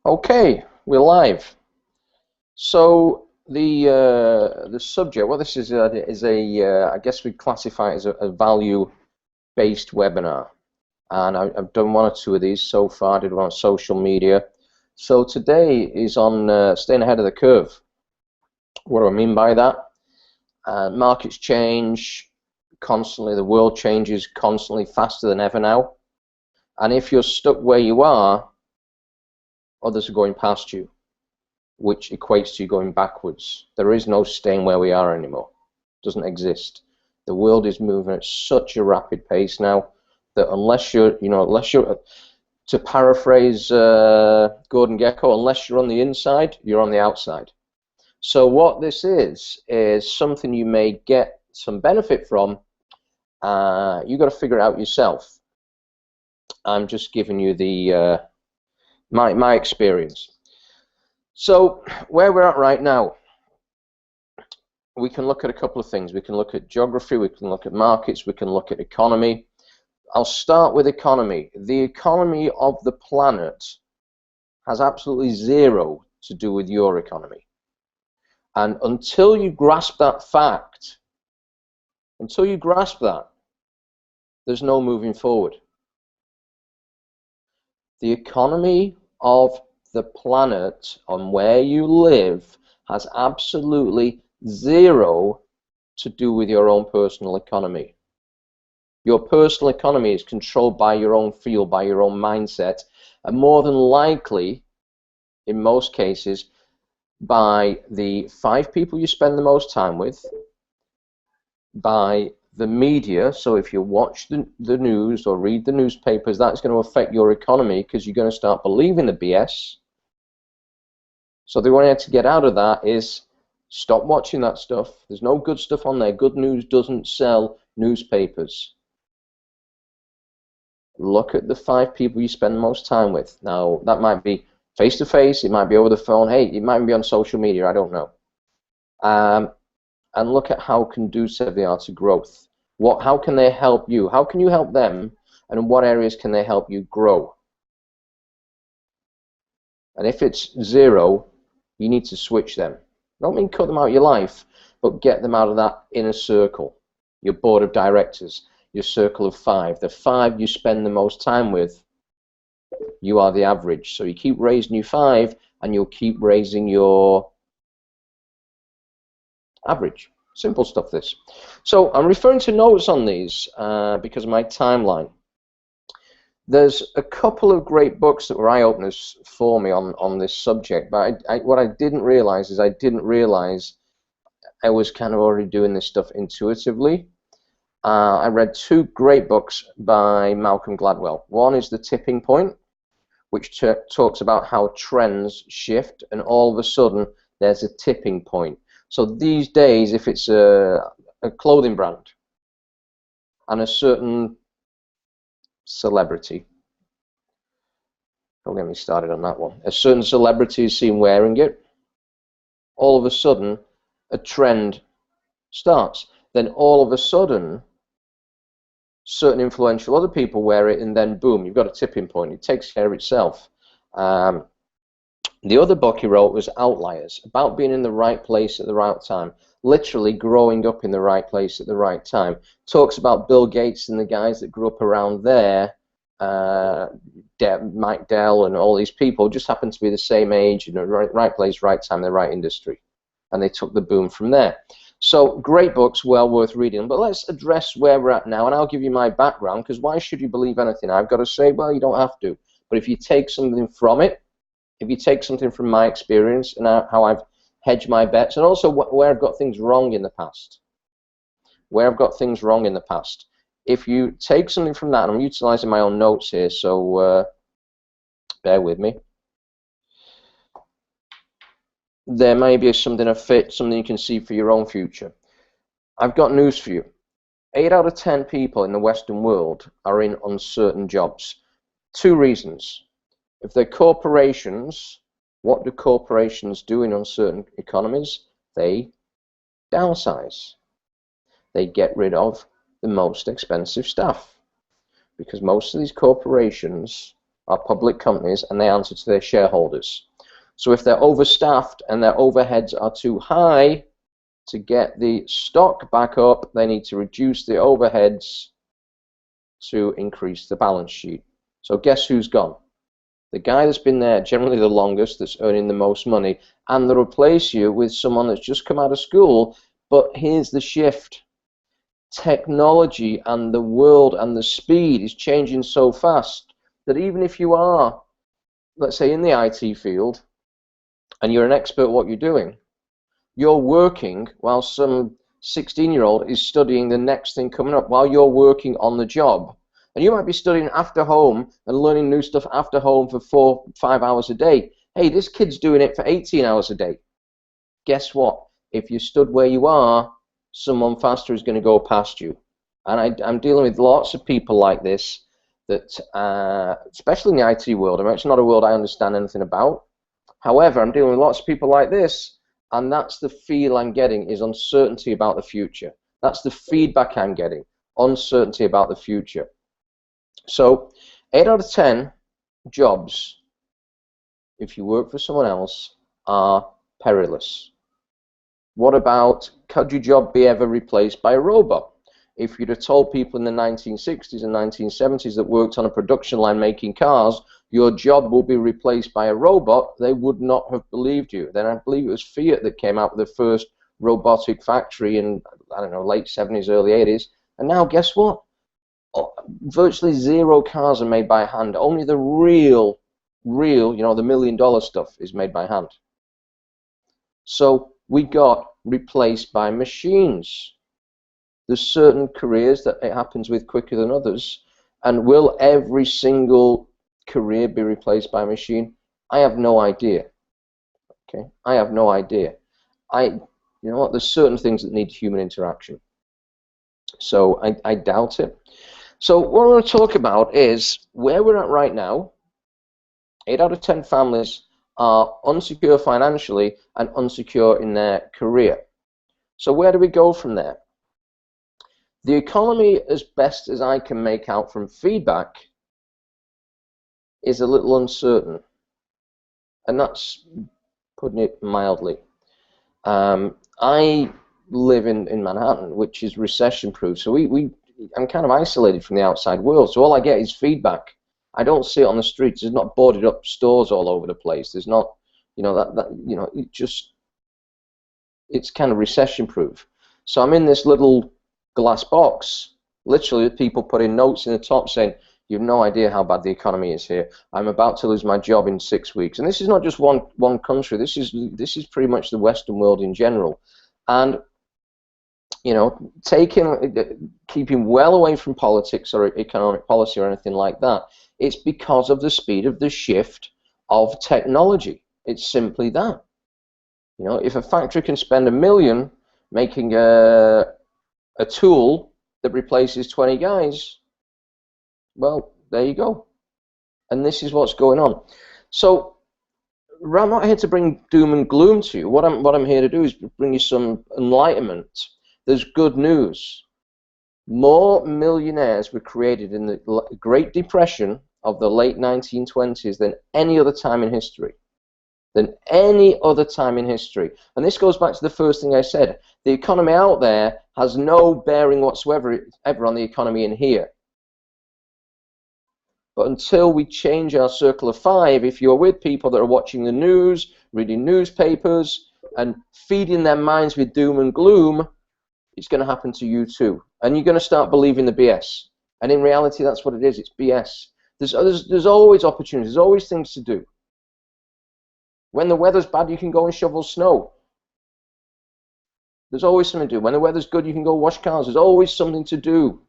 Okay, we're live. So the subject, well, this is I guess we'd classify it as a value-based webinar, and I've done one or two of these so far. I did one on social media. So today is on staying ahead of the curve. What do I mean by that? Markets change constantly. The world changes constantly, faster than ever now. And if you're stuck where you are, others are going past you, which equates to you going backwards. There is no staying where we are anymore. It doesn't exist. The world is moving at such a rapid pace now that unless you're, to paraphrase Gordon Gekko, unless you're on the inside, you're on the outside. So what this is something you may get some benefit from. You've got to figure it out yourself. I'm just giving you the my experience. So where we're at right now, we can look at a couple of things. We can look at geography, we can look at markets, we can look at economy. I'll start with economy. The economy of the planet has absolutely zero to do with your economy. And until you grasp that fact, there's no moving forward. The economy of the planet on where you live has absolutely zero to do with your own personal economy. Your personal economy is controlled by your own feel, by your own mindset, and more than likely, in most cases, by the 5 people you spend the most time with, by the media. So if you watch the news or read the newspapers, that's going to affect your economy because you're going to start believing the BS. So the way to get out of that is stop watching that stuff. There's no good stuff on there. Good news doesn't sell newspapers. Look at the 5 people you spend the most time with. Now, that might be face-to-face, it might be over the phone, hey, it might be on social media, I don't know. And look at how conducive they are to growth. How can they help you? How can you help them? And in what areas can they help you grow? And if it's zero, you need to switch them. I don't mean cut them out of your life, but get them out of that inner circle. Your board of directors, your circle of 5. The 5 you spend the most time with, you are the average. So you keep raising your 5, and you'll keep raising your average. Simple stuff, this. So I'm referring to notes on these because of my timeline. There's a couple of great books that were eye-openers for me on this subject, but what I didn't realize is I was kind of already doing this stuff intuitively. I read 2 great books by Malcolm Gladwell. One is The Tipping Point, which talks about how trends shift, and all of a sudden there's a tipping point. So these days, if it's a clothing brand and a certain celebrity, don't get me started on that one, a certain celebrity is seen wearing it, all of a sudden a trend starts. Then all of a sudden certain influential other people wear it, and then boom, you've got a tipping point. It takes care of itself. The other book he wrote was Outliers, about being in the right place at the right time, literally growing up in the right place at the right time. Talks about Bill Gates and the guys that grew up around there, Mike Dell and all these people just happened to be the same age, right place, right time, the right industry. And they took the boom from there. So great books, well worth reading. But let's address where we're at now, and I'll give you my background, because why should you believe anything I've got to say? Well, you don't have to. But if you take something from it, if you take something from my experience and how I've hedged my bets, and also where I've got things wrong in the past, if you take something from that, and I'm utilizing my own notes here, so bear with me. There may be something a fit, something you can see for your own future. I've got news for you. 8 out of 10 people in the Western world are in uncertain jobs. 2 reasons. If they're corporations, what do corporations do in uncertain economies? They downsize. They get rid of the most expensive staff, because most of these corporations are public companies and they answer to their shareholders. So if they're overstaffed and their overheads are too high to get the stock back up, they need to reduce the overheads to increase the balance sheet. So guess who's gone? The guy that's been there generally the longest, that's earning the most money, and they'll replace you with someone that's just come out of school. But here's the shift. Technology and the world and the speed is changing so fast that even if you are, let's say, in the IT field and you're an expert at what you're doing, you're working while some 16-year-old is studying the next thing coming up while you're working on the job. And you might be studying after home and learning new stuff after home for 4, 5 hours a day. Hey, this kid's doing it for 18 hours a day. Guess what? If you stood where you are, someone faster is going to go past you. And I'm dealing with lots of people like this, that, especially in the IT world. I mean, it's not a world I understand anything about. However, I'm dealing with lots of people like this, and that's the feel I'm getting, is uncertainty about the future. That's the feedback I'm getting, uncertainty about the future. So 8 out of 10 jobs, if you work for someone else, are perilous. What about, could your job be ever replaced by a robot? If you'd have told people in the 1960s and 1970s that worked on a production line making cars, your job will be replaced by a robot, they would not have believed you. Then I believe it was Fiat that came out with the first robotic factory in, I don't know, late 70s, early 80s. And now guess what? Virtually zero cars are made by hand. Only the real, you know, the $1 million stuff is made by hand. So we got replaced by machines. There's certain careers that it happens with quicker than others. And will every single career be replaced by a machine? I have no idea. Okay, I have no idea. You know what? There's certain things that need human interaction. So I doubt it. So what I want to talk about is where we're at right now. 8 out of 10 families are unsecure financially and unsecure in their career. So where do we go from there? The economy, as best as I can make out from feedback, is a little uncertain. And that's putting it mildly. I live in Manhattan, which is recession-proof. So I'm kind of isolated from the outside world. So all I get is feedback. I don't see it on the streets. There's not boarded up stores all over the place. There's not, you know, it's kind of recession-proof. So I'm in this little glass box, literally with people putting notes in the top saying, you have no idea how bad the economy is here. I'm about to lose my job in 6 weeks. And this is not just one country. This is pretty much the Western world in general. And you know, keeping well away from politics or economic policy or anything like that. It's because of the speed of the shift of technology. It's simply that. You know, if a factory can spend $1 million making a tool that replaces 20 guys, well, there you go. And this is what's going on. So I'm not here to bring doom and gloom to you. What I'm here to do is bring you some enlightenment. There's good news. More millionaires were created in the Great Depression of the late 1920s than any other time in history. Than any other time in history. And this goes back to the first thing I said. The economy out there has no bearing whatsoever on the economy in here. But until we change our circle of 5, if you're with people that are watching the news, reading newspapers, and feeding their minds with doom and gloom, it's going to happen to you too. And you're going to start believing the BS. And in reality, that's what it is. It's BS. There's always opportunities. There's always things to do. When the weather's bad, you can go and shovel snow. There's always something to do. When the weather's good, you can go wash cars. There's always something to do.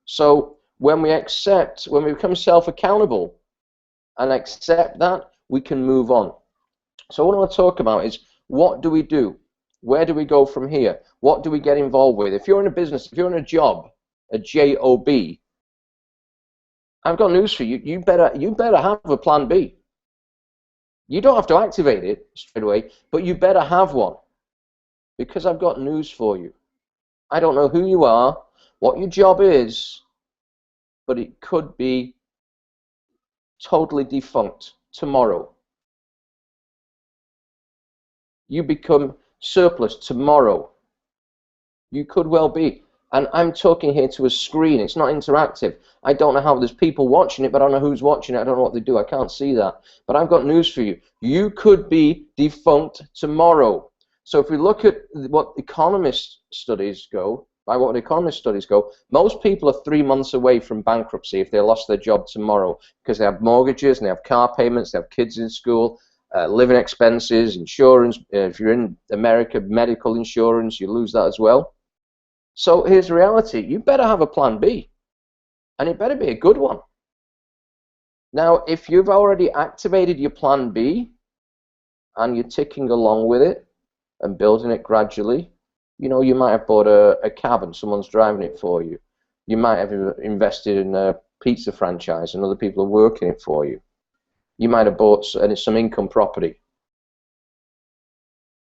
So when we become self-accountable and accept that, we can move on. So what I want to talk about is, what do we do? Where do we go from here? What do we get involved with? If you're in a business, if you're in a job, a J-O-B, I've got news for you. You better have a plan B. You don't have to activate it straight away, but you better have one. Because I've got news for you. I don't know who you are, what your job is, but it could be totally defunct tomorrow. You become surplus tomorrow. You could well be. And I'm talking here to a screen. It's not interactive. I don't know how there's people watching it, but I don't know who's watching it. I don't know what they do. I can't see that. But I've got news for you. You could be defunct tomorrow. So if we look at what economist studies go, by what economist studies go, most people are 3 months away from bankruptcy if they lost their job tomorrow because they have mortgages and they have car payments, they have kids in school, living expenses, insurance. If you're in America, medical insurance, you lose that as well. So here's the reality. You better have a plan B, and it better be a good one. Now, if you've already activated your plan B and you're ticking along with it and building it gradually, you know, you might have bought a cab and someone's driving it for you. You might have invested in a pizza franchise and other people are working it for you. You might have bought some income property.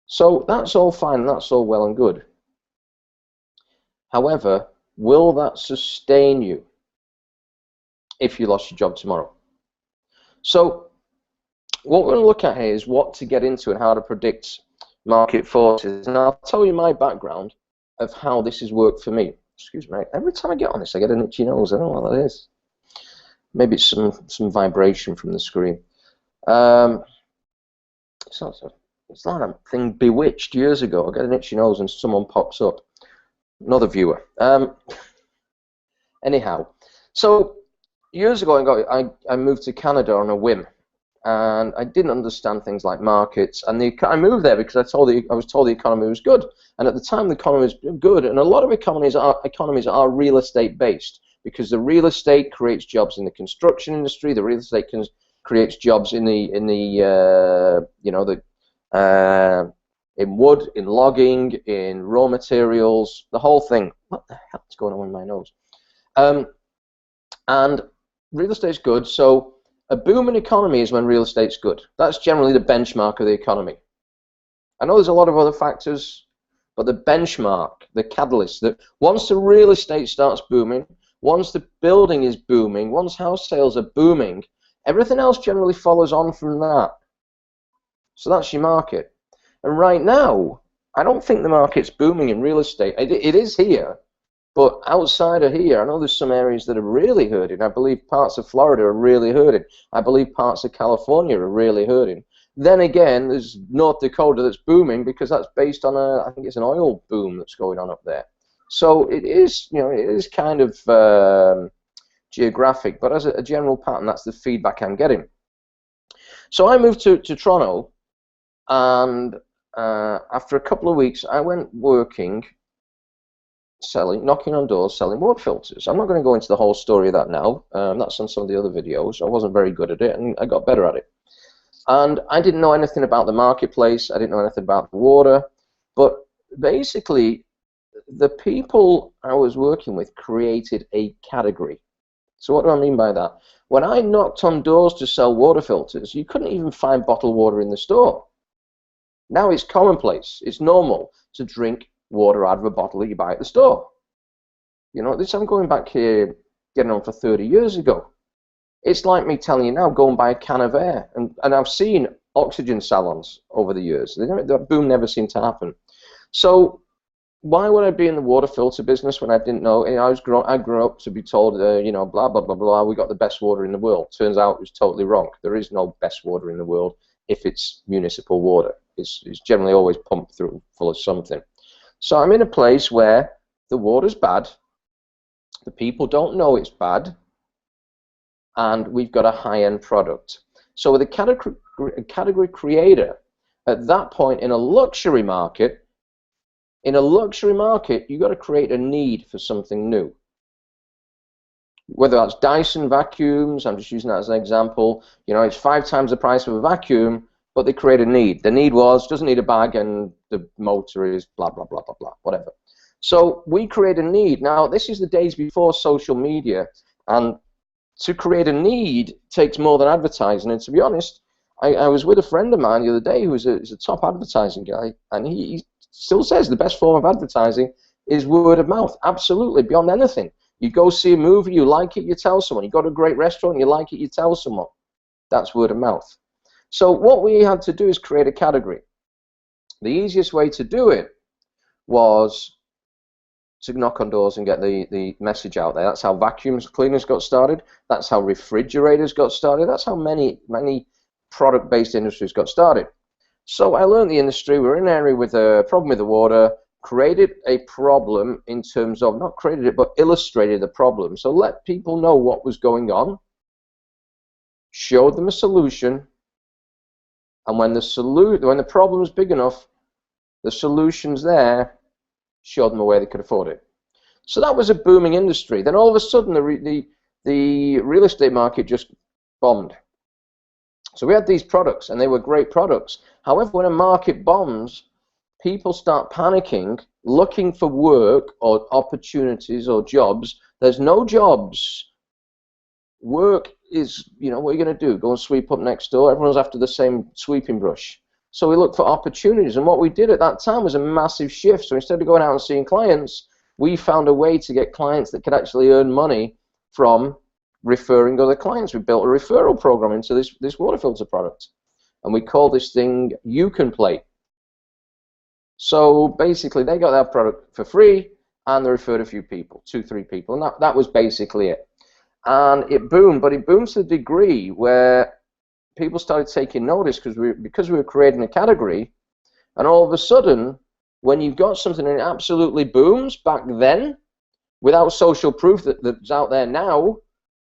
So that's all fine, that's all well and good. However, will that sustain you if you lost your job tomorrow? So what we're going to look at here is what to get into and how to predict market forces. And I'll tell you my background of how this has worked for me. Excuse me. Every time I get on this, I get an itchy nose. I don't know what that is. Maybe it's some vibration from the screen. It's like a thing Bewitched years ago. I get an itchy nose and someone pops up. Another viewer. Anyhow, so years ago I moved to Canada on a whim, and I didn't understand things like markets. And I moved there because I was told the economy was good, and at the time the economy was good. And a lot of economies are real estate based because the real estate creates jobs in the construction industry. The real estate creates jobs in in wood, in logging, in raw materials, the whole thing. What the hell is going on with my nose? And real estate's good, so a booming economy is when real estate's good. That's generally the benchmark of the economy. I know there's a lot of other factors, but the benchmark, the catalyst, that once the real estate starts booming, once the building is booming, once house sales are booming, everything else generally follows on from that. So that's your market. And right now, I don't think the market's booming in real estate. It is here, but outside of here, I know there's some areas that are really hurting. I believe parts of Florida are really hurting. I believe parts of California are really hurting. Then again, there's North Dakota that's booming because that's based on I think it's an oil boom that's going on up there. So it is, it is kind of geographic, but as a general pattern, that's the feedback I'm getting. So I moved to Toronto, and after a couple of weeks, I went working, knocking on doors, selling water filters. I'm not going to go into the whole story of that now. That's on some of the other videos. I wasn't very good at it, and I got better at it. And I didn't know anything about the marketplace. I didn't know anything about the water. But basically, the people I was working with created a category. So what do I mean by that? When I knocked on doors to sell water filters, you couldn't even find bottled water in the store. Now it's commonplace. It's normal to drink water out of a bottle that you buy at the store. I'm going back here, getting on for 30 years ago. It's like me telling you now, go and buy a can of air. And I've seen oxygen salons over the years. That boom never seemed to happen. So why would I be in the water filter business when I didn't know? I grew up to be told, blah, blah, blah, blah, we got the best water in the world. Turns out it was totally wrong. There is no best water in the world if it's municipal water. It's generally always pumped through full of something. So I'm in a place where the water's bad, the people don't know it's bad, and we've got a high-end product. So with a category creator, at that point in a luxury market, you've got to create a need for something new. Whether that's Dyson vacuums, I'm just using that as an example, it's 5 times the price of a vacuum, but they create a need. The need doesn't need a bag and the motor is blah, blah, blah, blah, blah, whatever. So we create a need. Now, this is the days before social media, and to create a need takes more than advertising. And to be honest, I was with a friend of mine the other day who is a top advertising guy, and he still says the best form of advertising is word of mouth. Absolutely, beyond anything. You go see a movie, you like it, you tell someone. You go to a great restaurant, you like it, you tell someone. That's word of mouth. So what we had to do is create a category. The easiest way to do it was to knock on doors and get the message out there. That's how vacuum cleaners got started. That's how refrigerators got started. That's how many product-based industries got started. So I learned the industry. We're in an area with a problem with the water, created a problem in terms of, not created it, but illustrated the problem. So let people know what was going on, showed them a solution, and when the problem was big enough, the solution's there, showed them a way they could afford it. So that was a booming industry. Then all of a sudden, the real estate market just bombed. So we had these products, and they were great products. However, when a market bombs, people start panicking, looking for work or opportunities or jobs. There's no jobs. Work is, what are you going to do? Go and sweep up next door? Everyone's after the same sweeping brush. So we looked for opportunities, and what we did at that time was a massive shift. So instead of going out and seeing clients, we found a way to get clients that could actually earn money from referring other clients. We built a referral program into this water filter product, and we call this thing You Can Play. So basically, they got that product for free, and they referred a few people, 2-3 people, and that was basically it. And it boomed, but it boomed to the degree where people started taking notice because we were creating a category, and all of a sudden, when you've got something and it absolutely booms back then, without social proof that's out there now,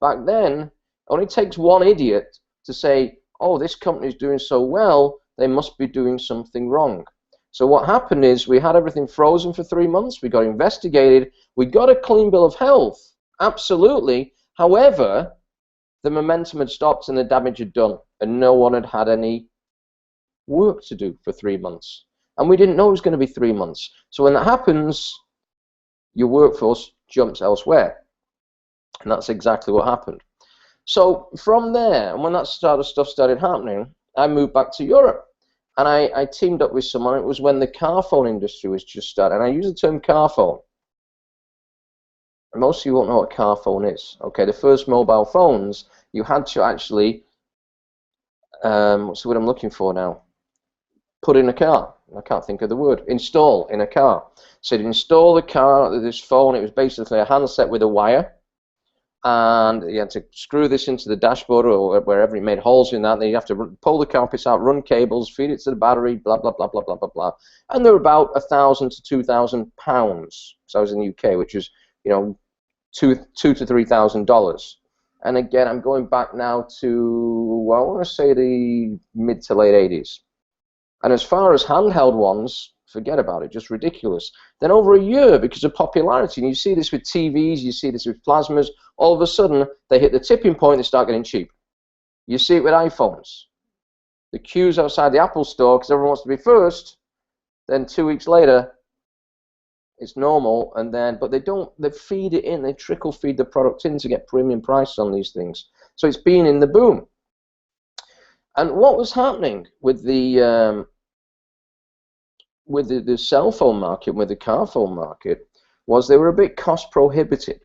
back then, it only takes one idiot to say, oh, this company's doing so well, they must be doing something wrong. So what happened is we had everything frozen for 3 months, we got investigated, we got a clean bill of health, absolutely. However, the momentum had stopped and the damage had done, and no one had had any work to do for 3 months. And we didn't know it was going to be 3 months. So when that happens, your workforce jumps elsewhere. And that's exactly what happened. So from there, and when that stuff started happening, I moved back to Europe. And I teamed up with someone. It was when the car phone industry was just starting. And I use the term car phone. Most of you won't know what a car phone is. Okay, the first mobile phones, you had to actually, what's the word I'm looking for now? Put in a car. I can't think of the word. Install in a car. So you'd install this phone. It was basically a handset with a wire. And you had to screw this into the dashboard or wherever it made holes in that. Then you have to pull the carpets out, run cables, feed it to the battery, blah, blah, blah, blah, blah, blah, blah. And they were about £1,000 to £2,000. So I was in the UK, which is, $2,000 to $3,000. And again, I'm going back now to, well, I want to say the mid to late 80s. And as far as handheld ones, forget about it, just ridiculous. Then over a year, because of popularity, and you see this with TVs, you see this with plasmas, all of a sudden, they hit the tipping point, they start getting cheap. You see it with iPhones. The queues outside the Apple store, because everyone wants to be first, then 2 weeks later, it's normal, and then, but they feed it in, they trickle feed the product in to get premium prices on these things. So it's been in the boom. And what was happening with the cell phone market, with the car phone market, was they were a bit cost prohibitive.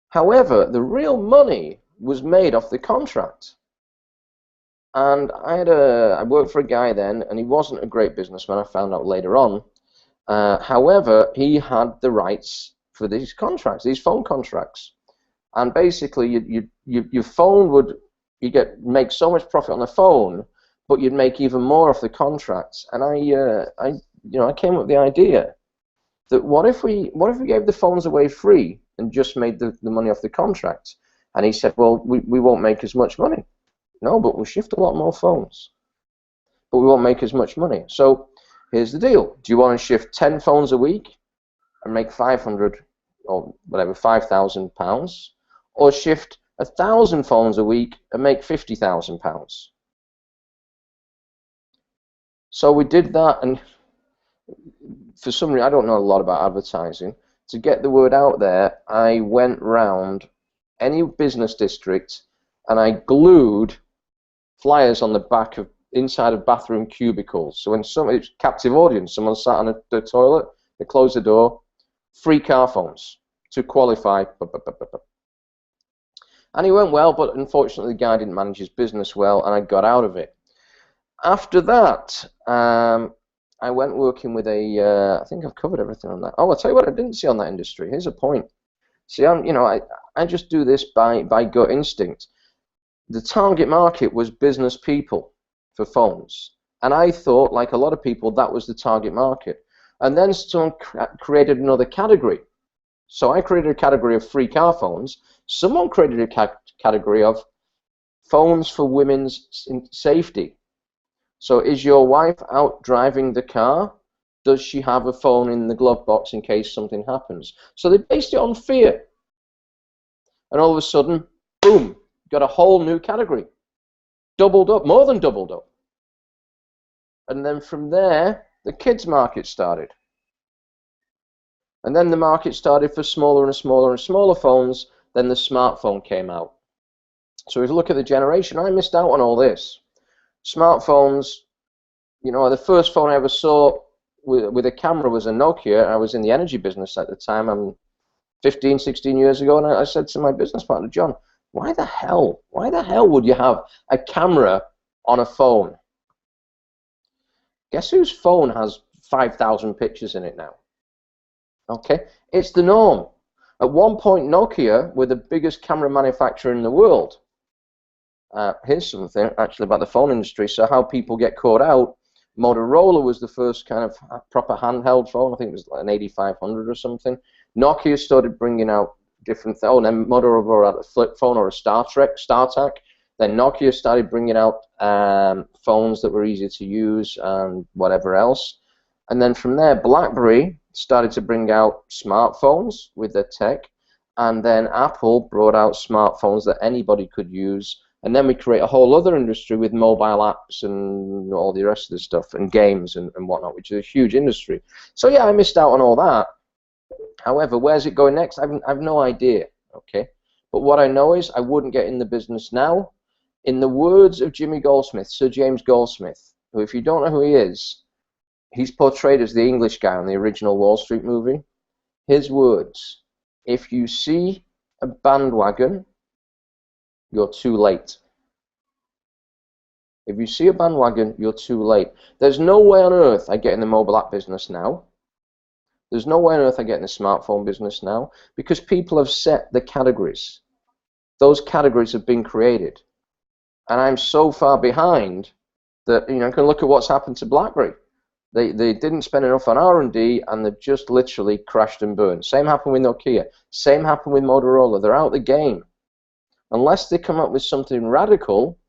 However, the real money was made off the contract. And I worked for a guy then, and he wasn't a great businessman, I found out later on. However, he had the rights for these contracts, these phone contracts. And basically, your phone would, make so much profit on the phone, but you'd make even more off the contracts. And I came up with the idea that what if we gave the phones away free and just made the money off the contract? And he said, well, we won't make as much money. No, but we'll shift a lot more phones, but we won't make as much money. So here's the deal. Do you want to shift 10 phones a week and make 500 or whatever, £5,000, or shift 1,000 phones a week and make £50,000? So we did that, and for some reason, I don't know a lot about advertising. To get the word out there, I went round any business district and I glued flyers on the back of inside of bathroom cubicles. So when it's captive audience, someone sat on the toilet, they closed the door, free car phones to qualify. And he went well, but unfortunately the guy didn't manage his business well, and I got out of it. After that, I went working with I think I've covered everything on that. Oh, I'll tell you what I didn't see on that industry. Here's a point. See, I just do this by gut instinct. The target market was business people for phones. And I thought, like a lot of people, that was the target market. And then someone created another category. So I created a category of free car phones. Someone created a category of phones for women's safety. So is your wife out driving the car? Does she have a phone in the glove box in case something happens? So they based it on fear. And all of a sudden, boom, got a whole new category. Doubled up, more than doubled up. And then from there, the kids market started. And then the market started for smaller and smaller and smaller phones. Then the smartphone came out. So if you look at the generation, I missed out on all this. Smartphones, the first phone I ever saw with a camera was a Nokia. I was in the energy business at the time. I'm 15, 16 years ago, and I said to my business partner, John, why the hell would you have a camera on a phone? Guess whose phone has 5,000 pictures in it now? Okay, it's the norm. At one point, Nokia were the biggest camera manufacturer in the world. Here's something actually about the phone industry. So how people get caught out. Motorola was the first kind of proper handheld phone. I think it was like an 8500 or something. Nokia started bringing out different things. Oh, and then Motorola brought out a flip phone or a StarTAC. Then Nokia started bringing out phones that were easier to use and whatever else. And then from there, BlackBerry started to bring out smartphones with their tech. And then Apple brought out smartphones that anybody could use. And then we create a whole other industry with mobile apps and all the rest of the stuff, and games and whatnot, which is a huge industry. So yeah, I missed out on all that. However, where's it going next? I've no idea, okay? But what I know is I wouldn't get in the business now. In the words of Jimmy Goldsmith, Sir James Goldsmith, who, if you don't know who he is, he's portrayed as the English guy on the original Wall Street movie. His words, if you see a bandwagon, you're too late. If you see a bandwagon, you're too late. There's no way on earth I get in the mobile app business now. There's no way on earth I get in the smartphone business now, because people have set the categories. Those categories have been created. And I'm so far behind that, you can look at what's happened to BlackBerry. They didn't spend enough on R&D, and they've just literally crashed and burned. Same happened with Nokia. Same happened with Motorola. They're out the game. Unless they come up with something radical,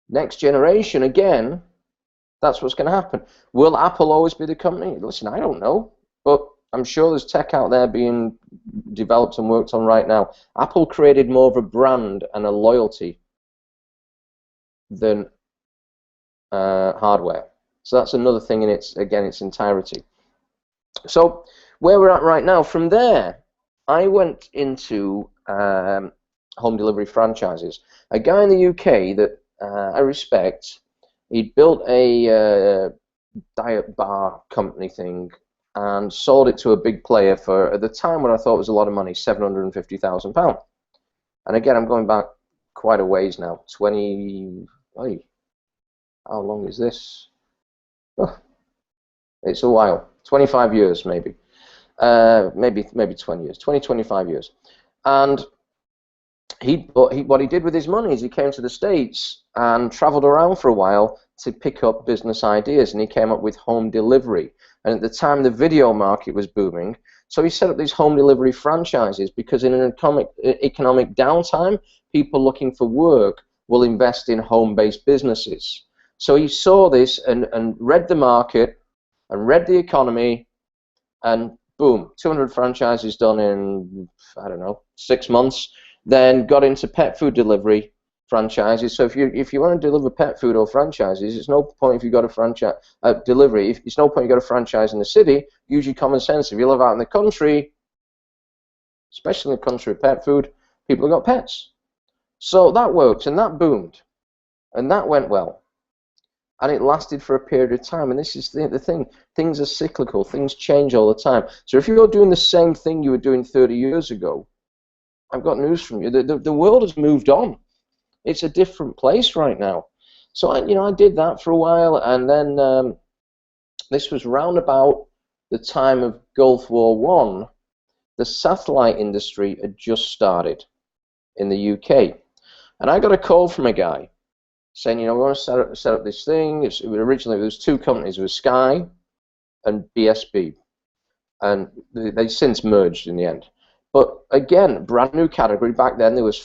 next generation, again, that's what's going to happen. Will Apple always be the company? Listen, I don't know, but I'm sure there's tech out there being developed and worked on right now. Apple created more of a brand and a loyalty than hardware. So that's another thing in its entirety. So where we're at right now, from there, I went into home delivery franchises. A guy in the UK that I respect, he'd built a diet bar company thing and sold it to a big player for, at the time, what I thought was a lot of money, £750,000. And again, I'm going back quite a ways now. How long is this? Oh, it's a while. 25 years, maybe. Maybe 20 years. 25 years. And what he did with his money is he came to the States and traveled around for a while to pick up business ideas, and he came up with home delivery. And at the time, the video market was booming, so he set up these home delivery franchises, because in an economic downtime, people looking for work will invest in home-based businesses. So he saw this and read the market and read the economy, and boom, 200 franchises done in, I don't know, 6 months. Then got into pet food delivery franchises. So if you want to deliver pet food or franchises, it's no point if you got a franchise delivery. It's no point you got a franchise in the city. Use your common sense. If you live out in the country, especially in the country of pet food, people have got pets. So that worked, and that boomed, and that went well, and it lasted for a period of time. And this is the thing: things are cyclical. Things change all the time. So if you're doing the same thing you were doing 30 years ago, I've got news from you. The world has moved on. It's a different place right now. So I did that for a while, and then this was round about the time of Gulf War One. The satellite industry had just started in the UK, and I got a call from a guy saying, we want to set up this thing. Originally, there was two companies. There was Sky and BSB, and they since merged in the end. But again, brand new category. Back then, there was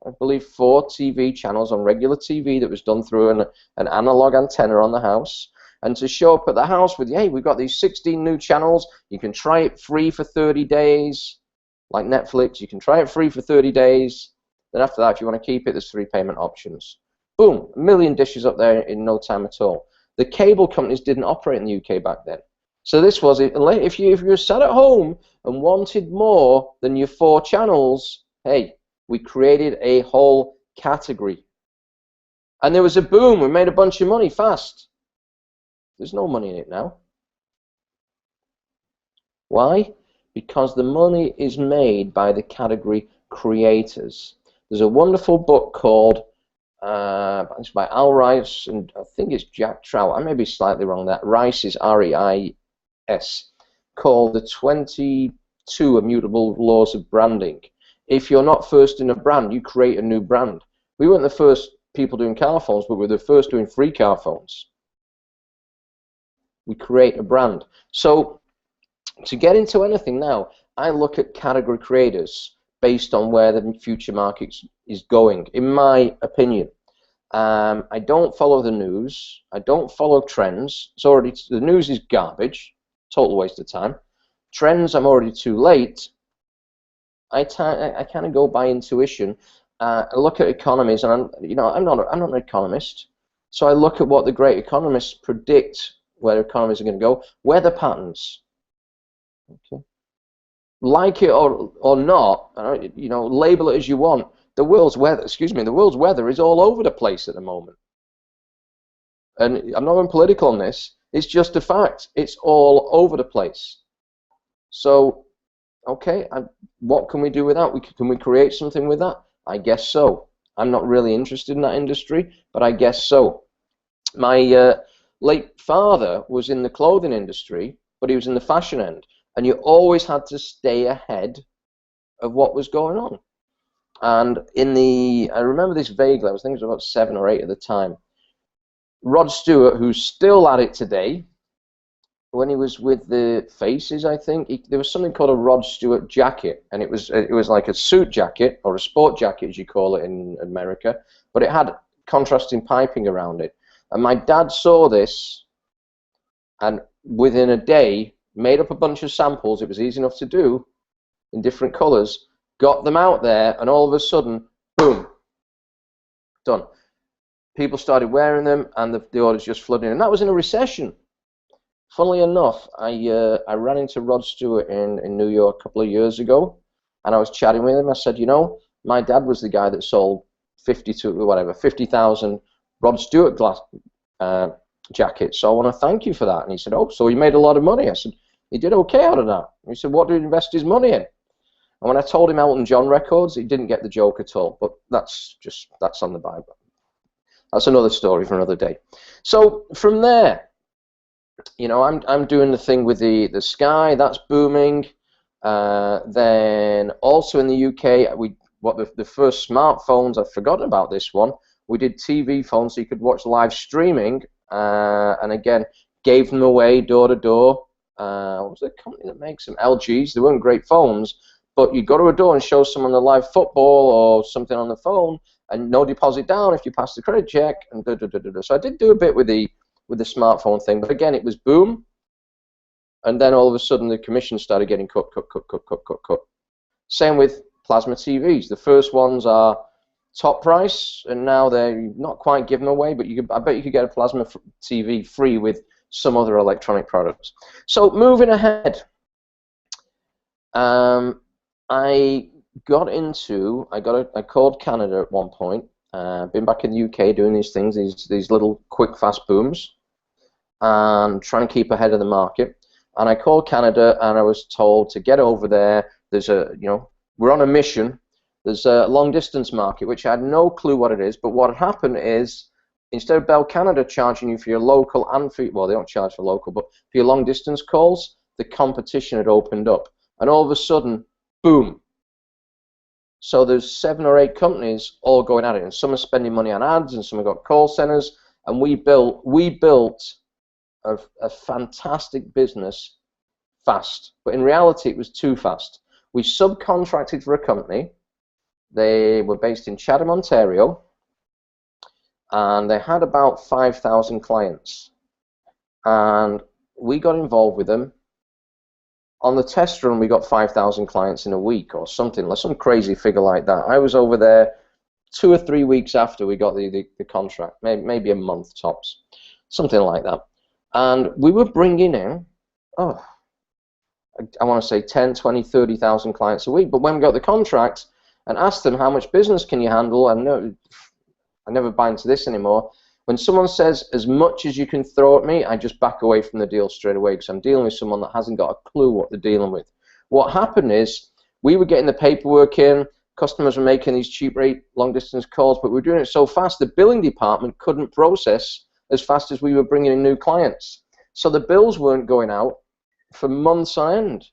I believe four TV channels on regular TV that was done through an analog antenna on the house. And to show up at the house with, hey, we've got these 16 new channels. You can try it free for 30 days, like Netflix. You can try it free for 30 days. Then after that, if you want to keep it, there's 3 payment options. Boom, a million dishes up there in no time at all. The cable companies didn't operate in the UK back then. So this was it. If you were sat at home and wanted more than your 4 channels, hey, we created a whole category. And there was a boom. We made a bunch of money fast. There's no money in it now. Why? Because the money is made by the category creators. There's a wonderful book called, it's by Al Rice, and I think it's Jack Trout. I may be slightly wrong there. Rice is R-E-I-S, called The 22 Immutable Laws of Branding. If you're not first in a brand, you create a new brand. We weren't the first people doing car phones, but we were the first doing free car phones. We create a brand. So to get into anything now, I look at category creators based on where the future market is going, in my opinion. I don't follow the news. I don't follow trends. The news is garbage, total waste of time. Trends, I'm already too late. I kind of go by intuition. I look at economies, and I'm not an economist, so I look at what the great economists predict where economies are going to go. Weather patterns. Okay. Like it or not, label it as you want. The world's weather is all over the place at the moment. And I'm not going political on this. It's just a fact. It's all over the place. So, okay, what can we do with that? Can we create something with that? I guess so. I'm not really interested in that industry, but I guess so. My late father was in the clothing industry, but he was in the fashion end. And you always had to stay ahead of what was going on. And I remember this vaguely, I was thinking it was about 7 or 8 at the time. Rod Stewart, who's still at it today, when he was with the Faces, I think, there was something called a Rod Stewart jacket, and it was like a suit jacket, or a sport jacket, as you call it in America, but it had contrasting piping around it. And my dad saw this, and within a day, made up a bunch of samples. It was easy enough to do in different colors, got them out there, and all of a sudden, boom, done. People started wearing them, and the orders just flooded in. And that was in a recession. Funnily enough, I ran into Rod Stewart in New York a couple of years ago, and I was chatting with him. I said, my dad was the guy that sold 50,000 Rod Stewart jackets, so I want to thank you for that. And he said, oh, so he made a lot of money. I said, he did okay out of that. And he said, what did he invest his money in? And when I told him Elton John records, he didn't get the joke at all. But that's on the Bible. That's another story for another day. So from there, I'm doing the thing with the Sky. That's booming. Then also in the UK, the first smartphones. I've forgotten about this one. We did TV phones, so you could watch live streaming. And again, gave them away door to door. What was the company that makes them? LGs. They weren't great phones, but you go to a door and show someone the live football or something on the phone, and no deposit down if you pass the credit check. And So I did do a bit with the smartphone thing, but again, it was boom. And then all of a sudden, the commission started getting cut. Same with plasma TVs. The first ones are top price, and now they're not quite given away, but I bet you could get a plasma TV free with some other electronic products. So moving ahead, I called Canada at one point. Been back in the UK doing these things, these little quick fast booms, and trying to keep ahead of the market. And I called Canada, and I was told to get over there. There's we're on a mission. There's a long distance market, which I had no clue what it is, but what happened is, instead of Bell Canada charging you for your local and for, well, they don't charge for local, but for your long distance calls, the competition had opened up. And all of a sudden, boom. So there's 7 or 8 companies all going at it, and some are spending money on ads, and some have got call centers, and we built a fantastic business fast. But in reality, it was too fast. We subcontracted for a company. They were based in Chatham, Ontario, and they had about 5,000 clients. And we got involved with them. On the test run, we got 5,000 clients in a week or something, like some crazy figure like that. I was over there 2 or 3 weeks after we got the contract, maybe a month tops, something like that. And we were bringing in, I want to say 10, 20, 30,000 clients a week. But when we got the contract and asked them how much business can you handle, I never buy into this anymore. When someone says, as much as you can throw at me, I just back away from the deal straight away, because I'm dealing with someone that hasn't got a clue what they're dealing with. What happened is, we were getting the paperwork in, customers were making these cheap rate long distance calls, but we were doing it so fast, the billing department couldn't process as fast as we were bringing in new clients. So the bills weren't going out for months on end.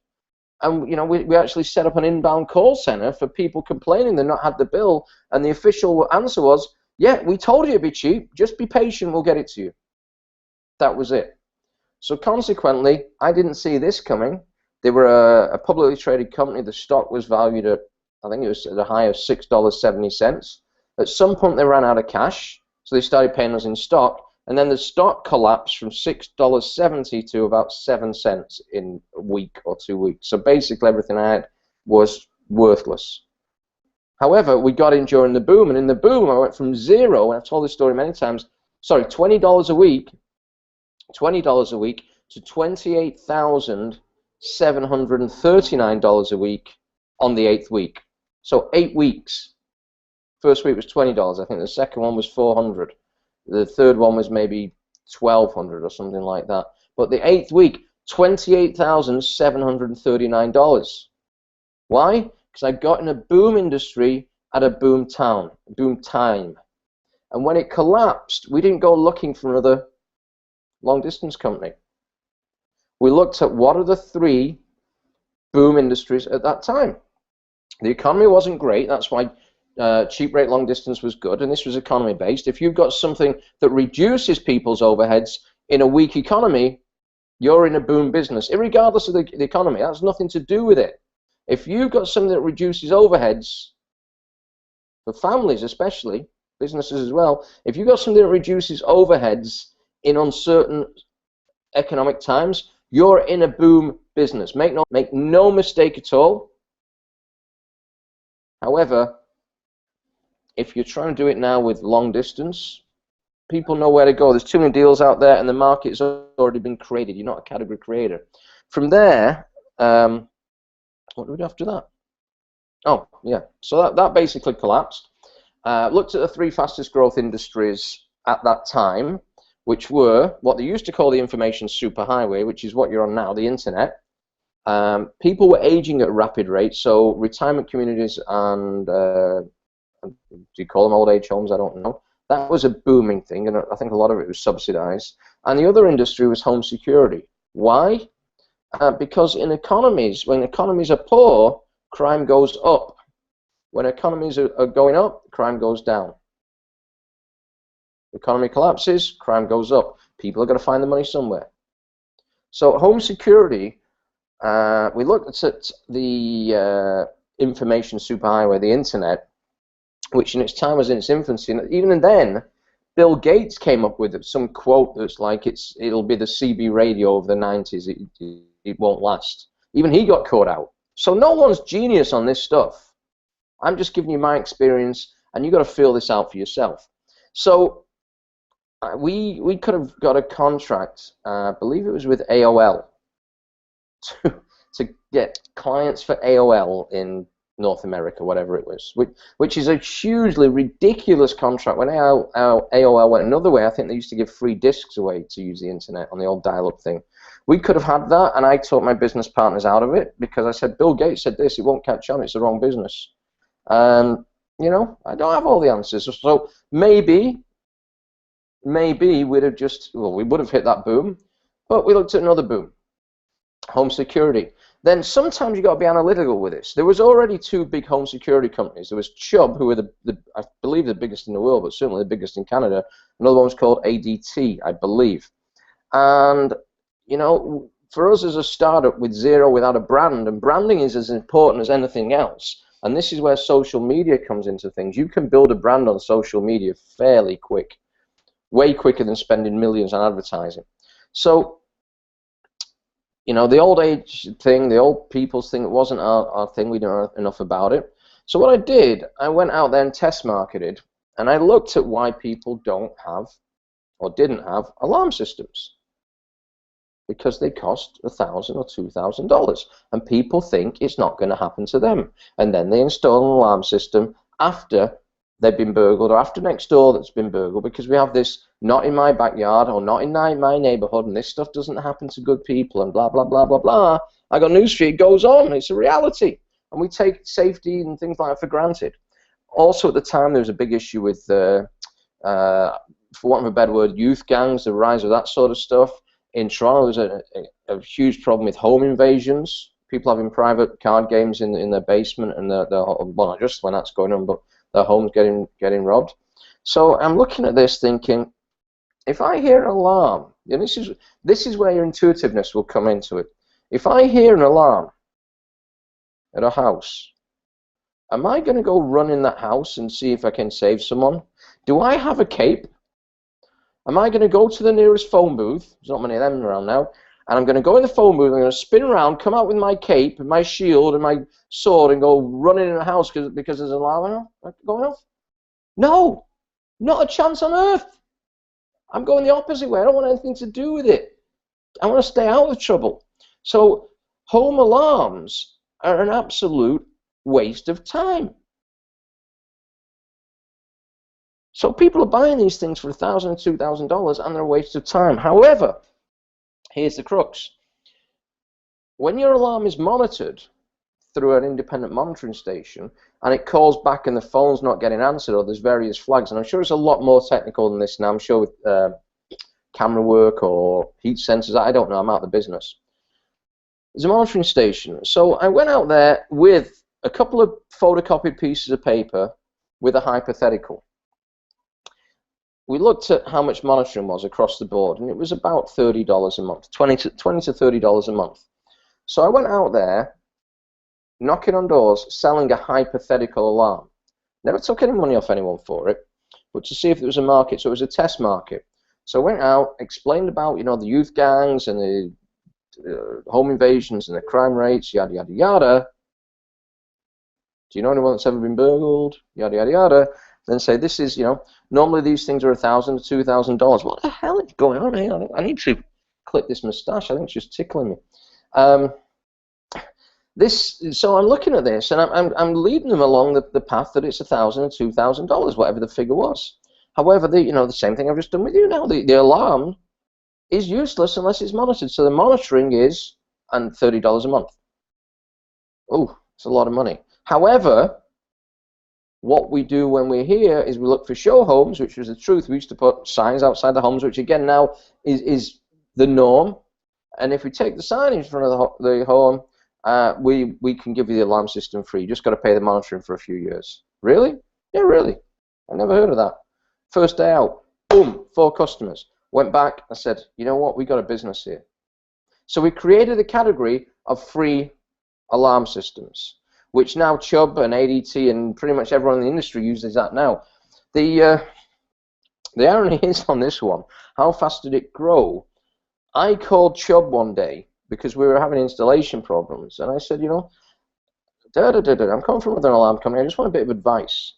And you know, we actually set up an inbound call center for people complaining they've not had the bill, and the official answer was, yeah, we told you it'd be cheap, just be patient, we'll get it to you. That was it. So consequently, I didn't see this coming. They were a publicly traded company. The stock was valued at, I think it was at a high of $6.70. At some point they ran out of cash, so they started paying us in stock, and then the stock collapsed from $6.70 to about 7 cents in a week or 2 weeks. So basically everything I had was worthless. However, we got in during the boom, and in the boom I went from zero, and I've told this story many times, sorry, $20 a week to $28,739 a week on the 8th week. So 8 weeks. First week was $20. I think the second one was $400. The third one was maybe $1,200 or something like that. But the 8th week, $28,739. Why? Because I got in a boom industry at a boom time. And when it collapsed, we didn't go looking for another long distance company. We looked at what are the 3 boom industries at that time. The economy wasn't great, that's why cheap rate long distance was good, and this was economy based. If you've got something that reduces people's overheads in a weak economy, you're in a boom business, irregardless of the economy. That has nothing to do with it. If you've got something that reduces overheads, for families especially, businesses as well, if you've got something that reduces overheads in uncertain economic times, you're in a boom business. Make no mistake at all. However, if you're trying to do it now with long distance, people know where to go. There's too many deals out there, and the market's already been created. You're not a category creator. From there, what do we do after that? Oh, yeah. So that basically collapsed. Looked at the 3 fastest growth industries at that time, which were what they used to call the information superhighway, which is what you're on now, the internet. People were aging at a rapid rate, so retirement communities and, do you call them old age homes? I don't know. That was a booming thing, and I think a lot of it was subsidized. And the other industry was home security. Why? Because in economies, when economies are poor, crime goes up. When economies are going up, crime goes down. The economy collapses, crime goes up. People are going to find the money somewhere. So home security, we looked at the information superhighway, the internet, which in its time was in its infancy. And even then, Bill Gates came up with some quote that's like it'll be the CB radio of the 90s. It won't last. Even he got caught out. So no one's genius on this stuff. I'm just giving you my experience, and you've got to feel this out for yourself. So we could have got a contract, I believe it was with AOL, to get clients for AOL in North America, whatever it was, which is a hugely ridiculous contract. When AOL went another way, I think they used to give free discs away to use the internet on the old dial-up thing. We could have had that, and I took my business partners out of it because I said, Bill Gates said this, it won't catch on, it's the wrong business. And, you know, I don't have all the answers. So maybe we'd have just, well, we would have hit that boom, but we looked at another boom, home security. Then sometimes you got to be analytical with this. There was already two big home security companies. There was Chubb, who were I believe the biggest in the world, but certainly the biggest in Canada. Another one was called ADT, I believe. And, you know, for us as a startup with zero, without a brand, and branding is as important as anything else. And this is where social media comes into things. You can build a brand on social media fairly quick, way quicker than spending millions on advertising. So, you know, the old age thing, the old people's thing, it wasn't our thing. We didn't know enough about it. So what I did, I went out there and test marketed, and I looked at why people don't have or didn't have alarm systems. Because they cost $1,000 or $2,000, and people think it's not going to happen to them. And then they install an alarm system after they've been burgled, or after next door that's been burgled, because we have this not in my backyard or not in my neighborhood, and this stuff doesn't happen to good people, and blah, blah, blah, blah, blah. I got news for you, it goes on, it's a reality. And we take safety and things like that for granted. Also at the time there was a big issue with, for want of a better word, youth gangs, the rise of that sort of stuff. In Toronto, there's a huge problem with home invasions, people having private card games in their basement, and well, not just when that's going on, but their homes getting robbed. So I'm looking at this thinking, if I hear an alarm, and this is where your intuitiveness will come into it. If I hear an alarm at a house, am I going to go run in that house and see if I can save someone? Do I have a cape? Am I going to go to the nearest phone booth? There's not many of them around now. And I'm going to go in the phone booth, I'm going to spin around, come out with my cape and my shield and my sword and go running in the house because there's an alarm going off? No, not a chance on earth. I'm going the opposite way. I don't want anything to do with it. I want to stay out of trouble. So home alarms are an absolute waste of time. So people are buying these things for $1,000 and $2,000, and they're a waste of time. However, here's the crux. When your alarm is monitored through an independent monitoring station, and it calls back and the phone's not getting answered, or there's various flags, and I'm sure it's a lot more technical than this now. I'm sure with camera work or heat sensors, I don't know, I'm out of the business. There's a monitoring station. So I went out there with a couple of photocopied pieces of paper with a hypothetical. We looked at how much monitoring was across the board, and it was about $30 a month, $20 to $30 a month. So I went out there, knocking on doors, selling a hypothetical alarm. Never took any money off anyone for it, but to see if there was a market. So it was a test market. So I went out, explained about, you know, the youth gangs and the home invasions and the crime rates, yada, yada, yada. Do you know anyone that's ever been burgled? Yada, yada, yada. Then say, this is, you know, normally these things are $1,000 to $2,000. What the hell is going on here? I need to clip this moustache. I think it's just tickling me. So I'm looking at this, and I'm leading them along the path that it's $1,000 and $2,000, whatever the figure was. However, you know, the same thing I've just done with you now. The alarm is useless unless it's monitored. So the monitoring is and $30 a month. Oh, it's a lot of money. However, what we do when we're here is we look for show homes, which was the truth. We used to put signs outside the homes, which again now is the norm. And if we take the sign in front of the home, we can give you the alarm system free. You just got to pay the monitoring for a few years. Really? Yeah, really. I never heard of that. First day out, boom, 4 customers. Went back, I said, you know what, we got a business here. So we created a category of free alarm systems, which now Chubb and ADT and pretty much everyone in the industry uses that now. The irony is on this one, how fast did it grow? I called Chubb one day because we were having installation problems, and I said, you know, I'm coming from another alarm company, I just want a bit of advice.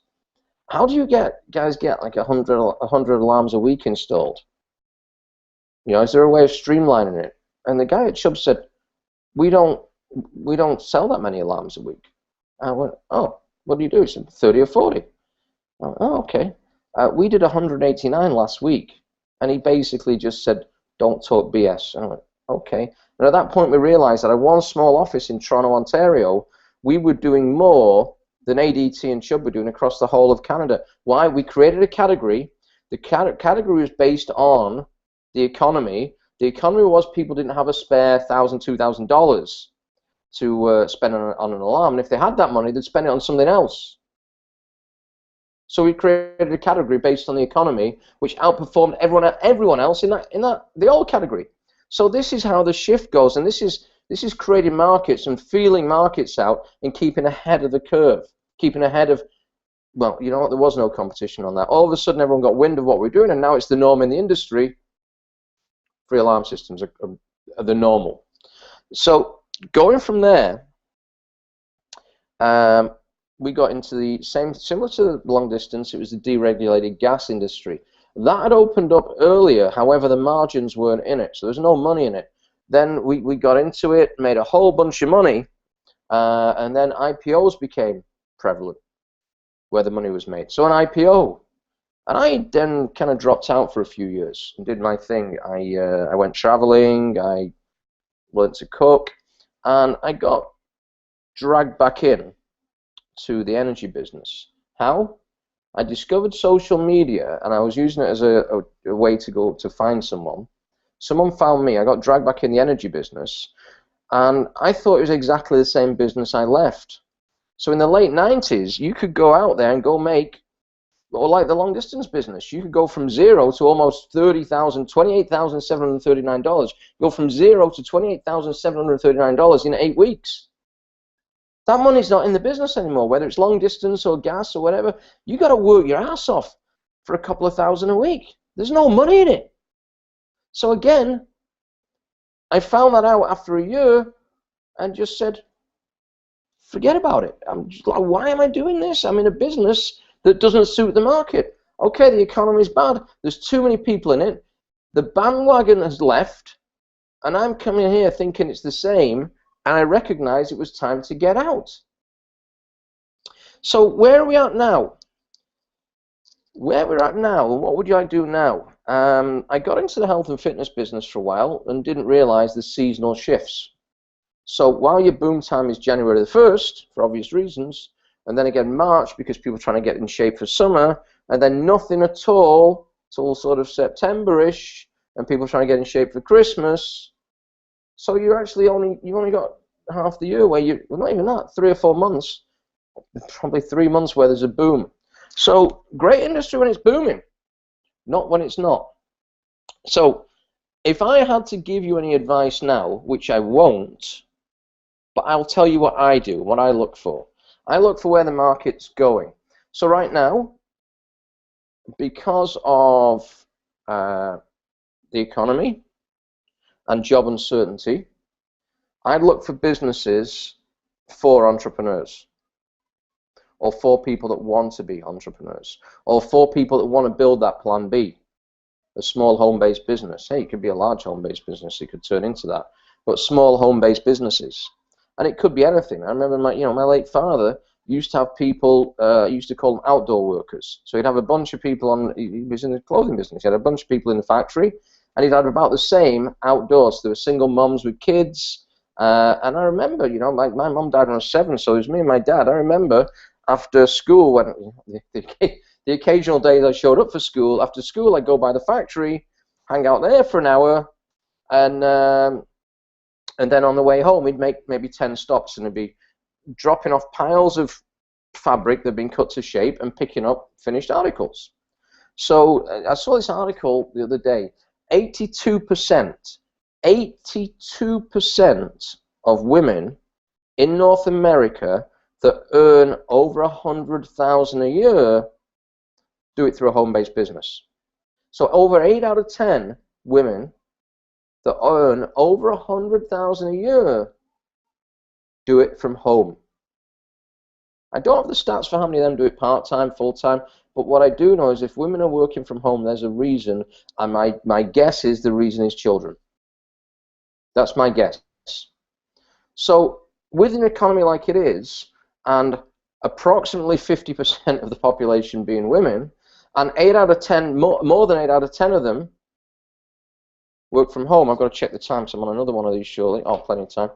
How do you guys get like 100 alarms a week installed? You know, is there a way of streamlining it? And the guy at Chubb said, we don't sell that many alarms a week. I went, oh, what do you do? He said, 30 or 40. I went, oh, okay. We did 189 last week. And he basically just said, don't talk BS. And I went, Okay. And at that point, we realized that at one small office in Toronto, Ontario, we were doing more than ADT and Chubb were doing across the whole of Canada. Why? We created a category. The category was based on the economy. The economy was people didn't have a spare $1,000, $2,000 to spend on an alarm. And if they had that money, they'd spend it on something else. So we created a category based on the economy, which outperformed everyone else in the old category. So this is how the shift goes, and this is creating markets and feeling markets out and keeping ahead of the curve, keeping ahead of, well, you know what, there was no competition on that. All of a sudden, everyone got wind of what we're doing, and now it's the norm in the industry. Free alarm systems are the normal. So going from there, we got into the similar to the long distance, it was the deregulated gas industry. That had opened up earlier, however, the margins weren't in it, so there's no money in it. Then we got into it, made a whole bunch of money, and then IPOs became prevalent, where the money was made. So an IPO, and I then kind of dropped out for a few years and did my thing. I went traveling, I learned to cook, and I got dragged back in to the energy business. How? I discovered social media, and I was using it as a way to go to find someone. Someone found me. I got dragged back in the energy business, and I thought it was exactly the same business I left. So in the late 90s, you could go out there and go make, or like the long distance business, you could go from zero to almost $30,000, $28,739. Go from zero to $28,739 in 8 weeks. That money's not in the business anymore, whether it's long distance or gas or whatever. You got to work your ass off for a couple of thousand a week. There's no money in it. So again, I found that out after a year and just said, forget about it. I'm just like, why am I doing this? I'm in a business that doesn't suit the market. Okay, the economy's bad. There's too many people in it. The bandwagon has left, and I'm coming here thinking it's the same, and I recognized it was time to get out. So where are we at now? Where we're at now, what would I do now? I got into the health and fitness business for a while and didn't realize the seasonal shifts. So while your boom time is January the 1st, for obvious reasons, and then again March because people are trying to get in shape for summer, and then nothing at all till sort of September-ish, and people are trying to get in shape for Christmas. So you've only got half the year where well, not even that, 3 or 4 months, probably 3 months where there's a boom. So great industry when it's booming, not when it's not. So if I had to give you any advice now, which I won't, but I'll tell you what I do, what I look for. I look for where the market's going. So right now, because of the economy and job uncertainty, I'd look for businesses for entrepreneurs, or for people that want to be entrepreneurs, or for people that want to build that plan B, a small home-based business. Hey, it could be a large home-based business, it could turn into that, but small home-based businesses. And it could be anything. I remember my late father used to have people, used to call them outdoor workers. So he'd have a bunch of people he was in the clothing business, he had a bunch of people in the factory, and he'd have about the same outdoors. There were single mums with kids, and I remember, my mum died when I was 7, so it was me and my dad. I remember after school, when the occasional days I showed up for school, after school I'd go by the factory, hang out there for an hour, and then on the way home we'd make maybe 10 stops, and it'd be dropping off piles of fabric that had been cut to shape and picking up finished articles. So I saw this article the other day. 82% of women in North America that earn over $100,000 a year do it through a home-based business. So over 8 out of 10 women that earn over $100,000 a year do it from home. I don't have the stats for how many of them do it part-time, full-time, but what I do know is if women are working from home, there's a reason, and my guess is the reason is children. That's my guess. So with an economy like it is, and approximately 50% of the population being women, and 8 out of 10, more than 8 out of 10 of them work from home. I've got to check the time, so I'm on another one of these shortly. Oh, plenty of time.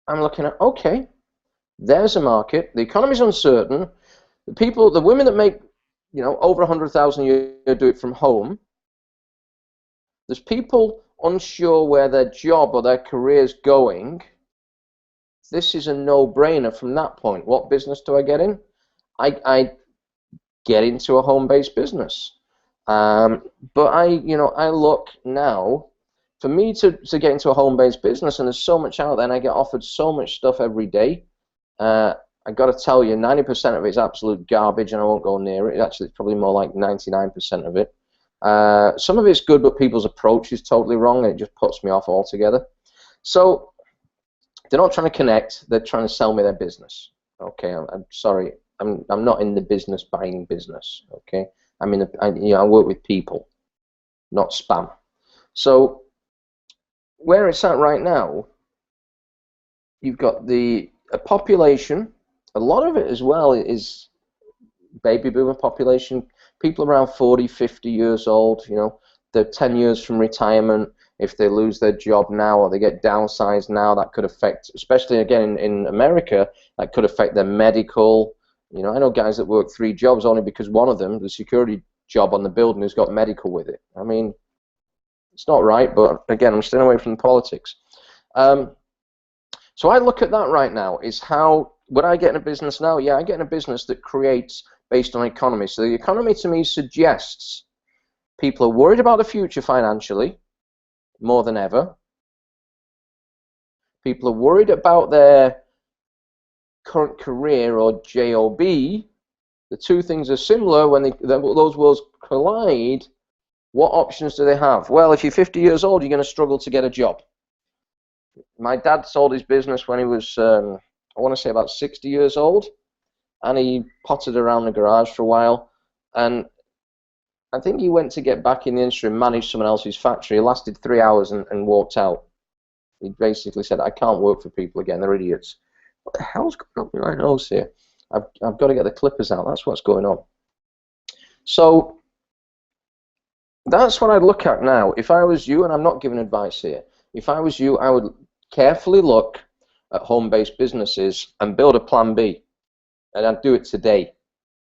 I'm looking at, okay, there's a market. The economy's uncertain. The women that make, over 100,000 a year do it from home. There's people unsure where their job or their career's going. This is a no-brainer from that point. What business do I get in? I get into a home-based business. But I look now, for me to get into a home-based business, and there's so much out there, and I get offered so much stuff every day. I got to tell you, 90% of it is absolute garbage, and I won't go near it. Actually, it's probably more like 99% of it. Some of it's good, but people's approach is totally wrong, and it just puts me off altogether. So they're not trying to connect; they're trying to sell me their business. Okay, I'm sorry, I'm not in the business buying business. Okay, I work with people, not spam. So where it's at right now, you've got a population. A lot of it as well is baby boomer population. People around 40, 50 years old. They're 10 years from retirement. If they lose their job now or they get downsized now, that could affect, especially again in America, that could affect their medical. I know guys that work 3 jobs only because one of them, the security job on the building, has got medical with it. I mean, it's not right, but again, I'm staying away from the politics. So I look at that right now, is how, would I get in a business now? Yeah, I get in a business that creates based on economy. So the economy to me suggests people are worried about the future financially, more than ever. People are worried about their current career or job. The two things are similar. When those worlds collide, what options do they have? Well, if you're 50 years old, you're going to struggle to get a job. My dad sold his business when he was, I want to say about 60 years old, and he potted around the garage for a while, and I think he went to get back in the industry and manage someone else's factory. He lasted 3 hours and walked out. He basically said, I can't work for people again, they're idiots. What the hell's going on with my nose here? I've got to get the clippers out, that's what's going on. So that's what I'd look at now. If I was you, and I'm not giving advice here, if I was you, I would carefully look at home-based businesses and build a plan B. And I'd do it today.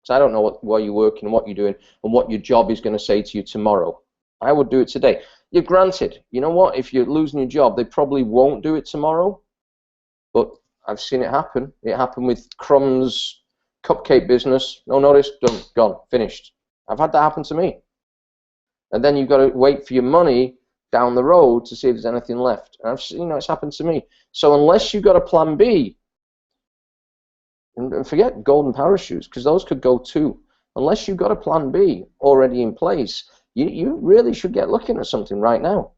Because I don't know where you're working, what you're doing, and what your job is going to say to you tomorrow. I would do it today. You're granted, you know what, if you're losing your job, they probably won't do it tomorrow. But I've seen it happen. It happened with Crumb's cupcake business. No notice, done, gone, finished. I've had that happen to me. And then you've got to wait for your money down the road to see if there's anything left. And I've seen, it's happened to me. So unless you've got a plan B, and forget golden parachutes, because those could go too. Unless you've got a plan B already in place, you really should get looking at something right now.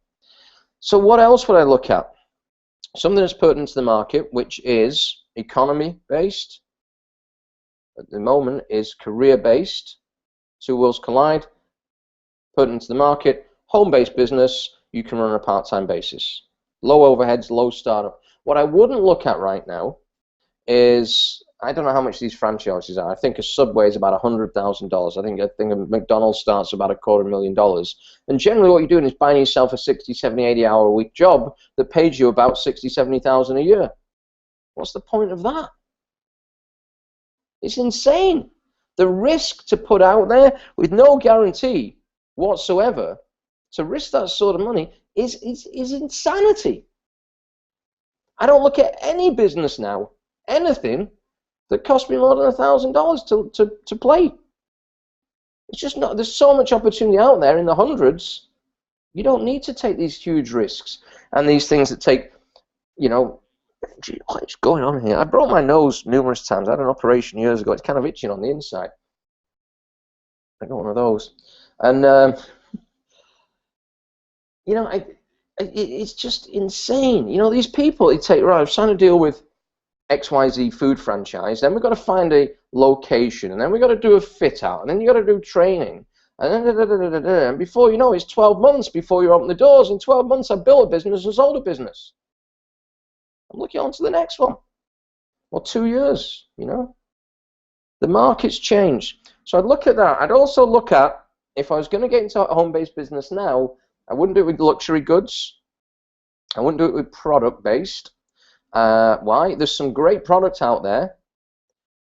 So what else would I look at? Something that's pertinent to the market, which is economy-based. At the moment is career-based. Two worlds collide. Pertinent to the market. Home-based business, you can run on a part-time basis. Low overheads, low startup. What I wouldn't look at right now is, I don't know how much these franchises are. I think a Subway is about $100,000. I think a McDonald's starts about $250,000. And generally what you're doing is buying yourself a 60, 70, 80 hour a week job that pays you about 60, 70,000 a year. What's the point of that? It's insane. The risk to put out there with no guarantee whatsoever, to risk that sort of money is insanity. I don't look at any business now, anything, that cost me more than $1,000 to play. It's just not, there's so much opportunity out there in the hundreds. You don't need to take these huge risks and these things that take, gee, what's going on here? I broke my nose numerous times. I had an operation years ago. It's kind of itching on the inside. I got one of those. And, it's just insane. These people, they take, right, I was trying to deal with XYZ food franchise, then we've got to find a location, and then we've got to do a fit out, and then you've got to do training, and then and before you know it's 12 months before you open the doors. In 12 months I've built a business and sold a business. I'm looking on to the next one. Or 2 years, The market's changed. So I'd look at that. I'd also look at if I was going to get into a home-based business now, I wouldn't do it with luxury goods. I wouldn't do it with product-based. Why? There's some great products out there,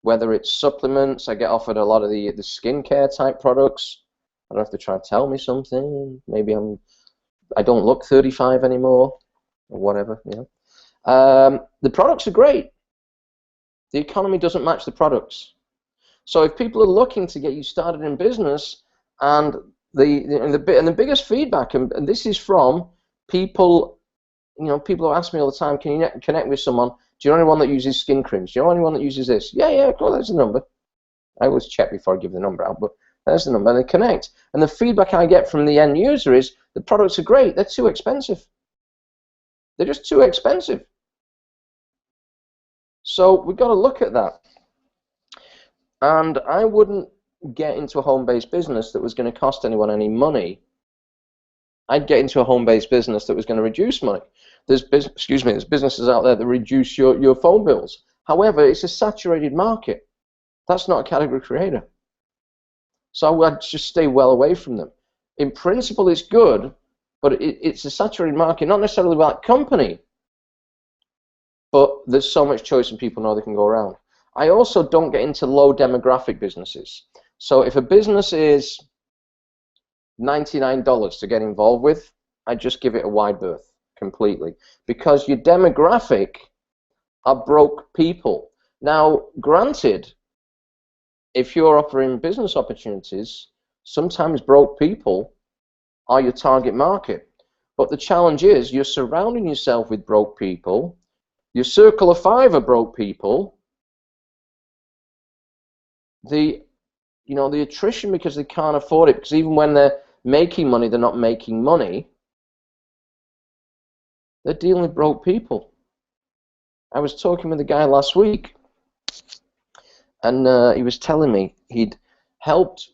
whether it's supplements. I get offered a lot of the skincare type products. I don't have to try to tell me something. Maybe I don't look 35 anymore, or whatever. You know, the products are great. The economy doesn't match the products. So if people are looking to get you started in business, and the biggest feedback, and this is from people, you know, people who ask me all the time, can you connect with someone? Do you know anyone that uses skin creams? Do you know anyone that uses this? Yeah, cool, there's the number. I always check before I give the number out, but there's the number, and they connect. And the feedback I get from the end user is, the products are great, they're too expensive. They're just too expensive. So we've got to look at that. And I wouldn't get into a home-based business that was going to cost anyone any money. I'd get into a home-based business that was going to reduce money. There's businesses out there that reduce your phone bills. However, it's a saturated market. That's not a category creator. So I'd just stay well away from them. In principle, it's good, but it's a saturated market, not necessarily about company, but there's so much choice and people know they can go around. I also don't get into low demographic businesses. So if a business is $99 to get involved with, I just give it a wide berth completely, because your demographic are broke people. Now, granted, if you're offering business opportunities, sometimes broke people are your target market. But the challenge is you're surrounding yourself with broke people. Your circle of 5 are broke people. The attrition, because they can't afford it, because even when they're making money, they're not making money. They're dealing with broke people. I was talking with a guy last week, and he was telling me he'd helped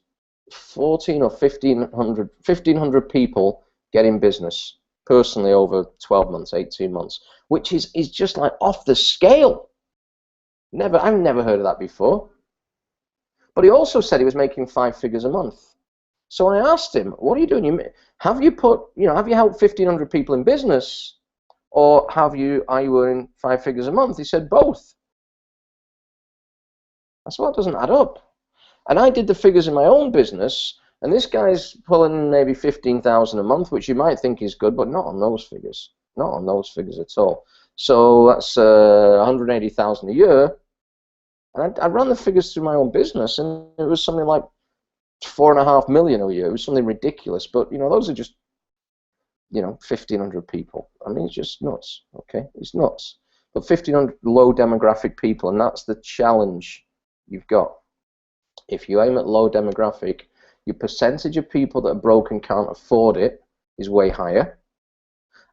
1,400 or 1,500 people get in business personally over 12 months, 18 months, which is just like off the scale. I've never heard of that before. But he also said he was making 5 figures a month. So I asked him, what are you doing? Have you helped 1,500 people in business, or are you earning 5 figures a month? He said both. I said, well, it doesn't add up. And I did the figures in my own business, and this guy's pulling maybe 15,000 a month, which you might think is good, but not on those figures. Not on those figures at all. So that's 180,000 a year. And I ran the figures through my own business, and it was something like 4.5 million a year. It was something ridiculous, but those are just 1,500 people. I mean, it's just nuts. Okay, it's nuts. But 1,500 low demographic people, and that's the challenge you've got. If you aim at low demographic, your percentage of people that are broke and can't afford it is way higher,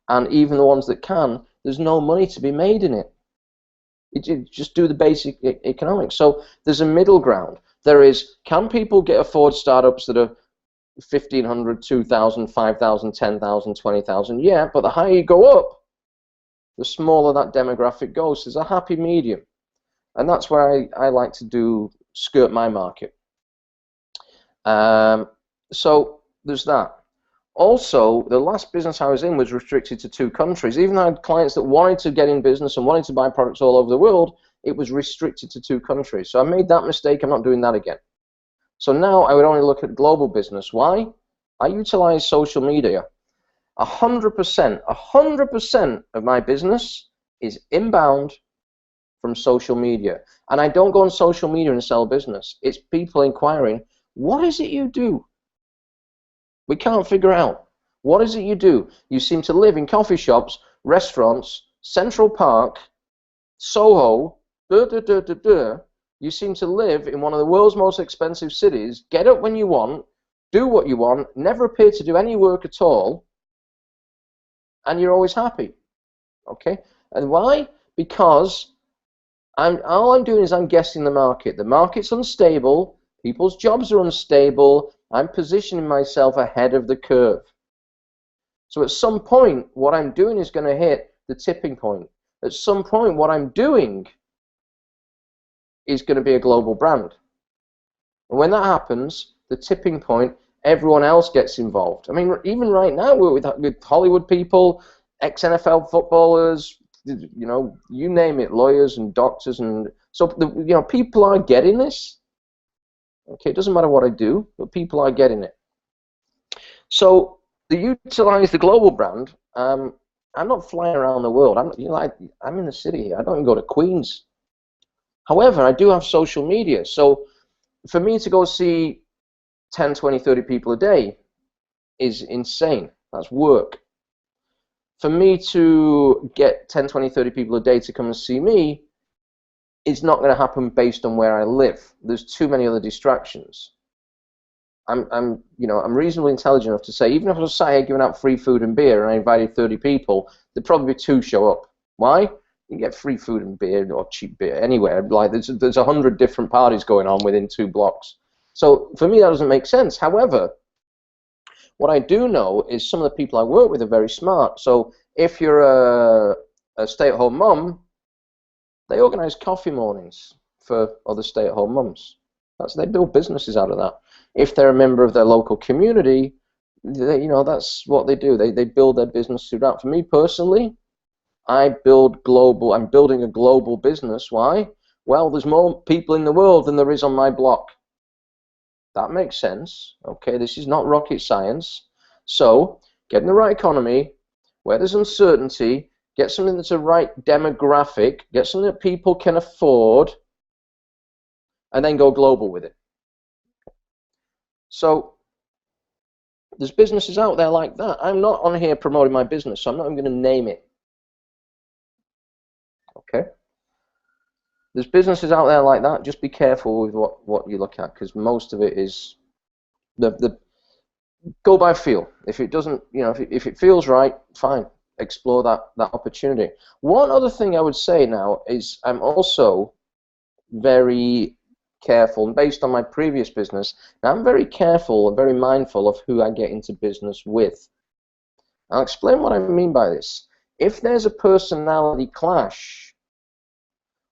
and even the ones that can, there's no money to be made in it. You just do the basic economics. So there's a middle ground. There is, can people afford startups that are 1,500, 2,000, 5,000, 10,000, 20,000? Yeah, but the higher you go up, the smaller that demographic goes. There's a happy medium. And that's where I like to skirt my market. So there's that. Also, the last business I was in was restricted to 2 countries. Even though I had clients that wanted to get in business and wanted to buy products all over the world, it was restricted to 2 countries. So I made that mistake. I'm not doing that again. So now I would only look at global business. Why? I utilize social media. 100% of my business is inbound from social media. And I don't go on social media and sell business. It's people inquiring, what is it you do? We can't figure out. What is it you do? You seem to live in coffee shops, restaurants, Central Park, Soho, You seem to live in one of the world's most expensive cities, get up when you want, do what you want, never appear to do any work at all, and you're always happy. Okay? And why? Because all I'm doing is I'm guessing the market. The market's unstable, people's jobs are unstable, I'm positioning myself ahead of the curve. So at some point, what I'm doing is going to hit the tipping point. At some point, what I'm doing is going to be a global brand. And when that happens, the tipping point, everyone else gets involved. I mean, even right now, we're with Hollywood people, ex-NFL footballers, you know, you name it, lawyers and doctors, and so you know, people are getting this. Okay, it doesn't matter what I do, but people are getting it. So to utilize the global brand, I'm not flying around the world. I'm in the city. I don't even go to Queens. However, I do have social media. So for me to go see 10, 20, 30 people a day is insane. That's work. For me to get 10, 20, 30 people a day to come and see me, it's not going to happen based on where I live. There's too many other distractions. You know, I'm reasonably intelligent enough to say, even if I was sat here giving out free food and beer and I invited 30 people, there'd probably be 2 show up. Why? You can get free food and beer or cheap beer anywhere. Like there's 100 different parties going on within 2 blocks. So for me, that doesn't make sense. However, what I do know is some of the people I work with are very smart. So if you're a stay-at-home mum, they organize coffee mornings for other stay-at-home mums. They build businesses out of that. If they're a member of their local community, you know, that's what they do. They build their business through that. For me personally, I'm building a global business. Why? Well, there's more people in the world than there is on my block. That makes sense. Okay, this is not rocket science. So, get in the right economy, where there's uncertainty, get something that's a right demographic, get something that people can afford, and then go global with it. So, there's businesses out there like that. I'm not on here promoting my business, so I'm not even going to name it. Okay? There's businesses out there like that. Just be careful with what you look at, because most of it is go by feel. If it doesn't, you know, if it feels right, fine. Explore that opportunity. One other thing I would say now is I'm also very careful, and based on my previous business, now I'm very careful and very mindful of who I get into business with. I'll explain what I mean by this. If there's a personality clash,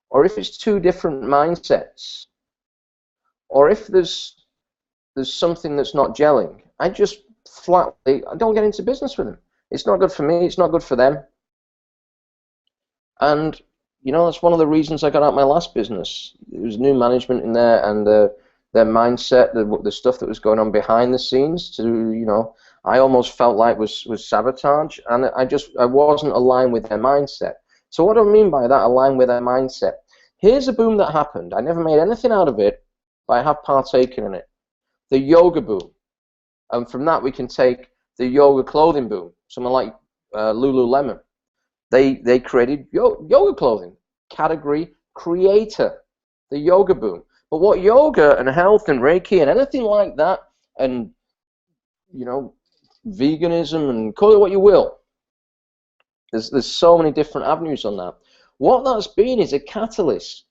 or if it's 2 different mindsets, or if there's something that's not gelling, I just flatly, I don't get into business with them. It's not good for me, it's not good for them. And, you know, that's one of the reasons I got out my last business. There was new management in there, and their mindset, the stuff that was going on behind the scenes, to, you know, I almost felt like was sabotage, and I wasn't aligned with their mindset. So what do I mean by that, aligned with their mindset? Here's a boom that happened. I never made anything out of it, but I have partaken in it. The yoga boom. And from that we can take the yoga clothing boom. Someone like Lululemon. They created yoga clothing. Category creator. The yoga boom. But what yoga and health and Reiki and anything like that, and, you know, veganism, and call it what you will. There's so many different avenues on that. What that's been is a catalyst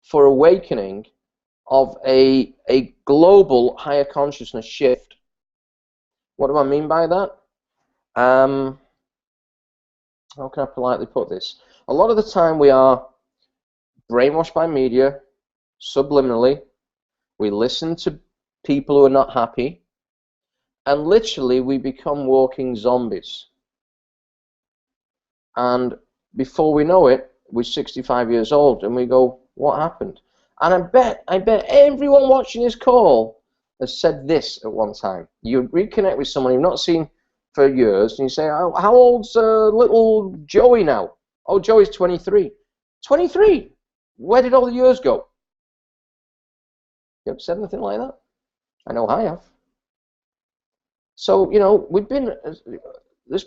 for awakening of a global higher consciousness shift. What do I mean by that? How can I politely put this? A lot of the time we are brainwashed by media, subliminally. We listen to people who are not happy, and literally we become walking zombies. And before we know it, we're 65 years old, and we go, what happened? And I bet everyone watching this call has said this at one time. You reconnect with someone you've not seen for years, and you say, how old's little Joey now? Oh, Joey's 23. 23? Where did all the years go? You ever said anything like that? I know I have. So, you know, there's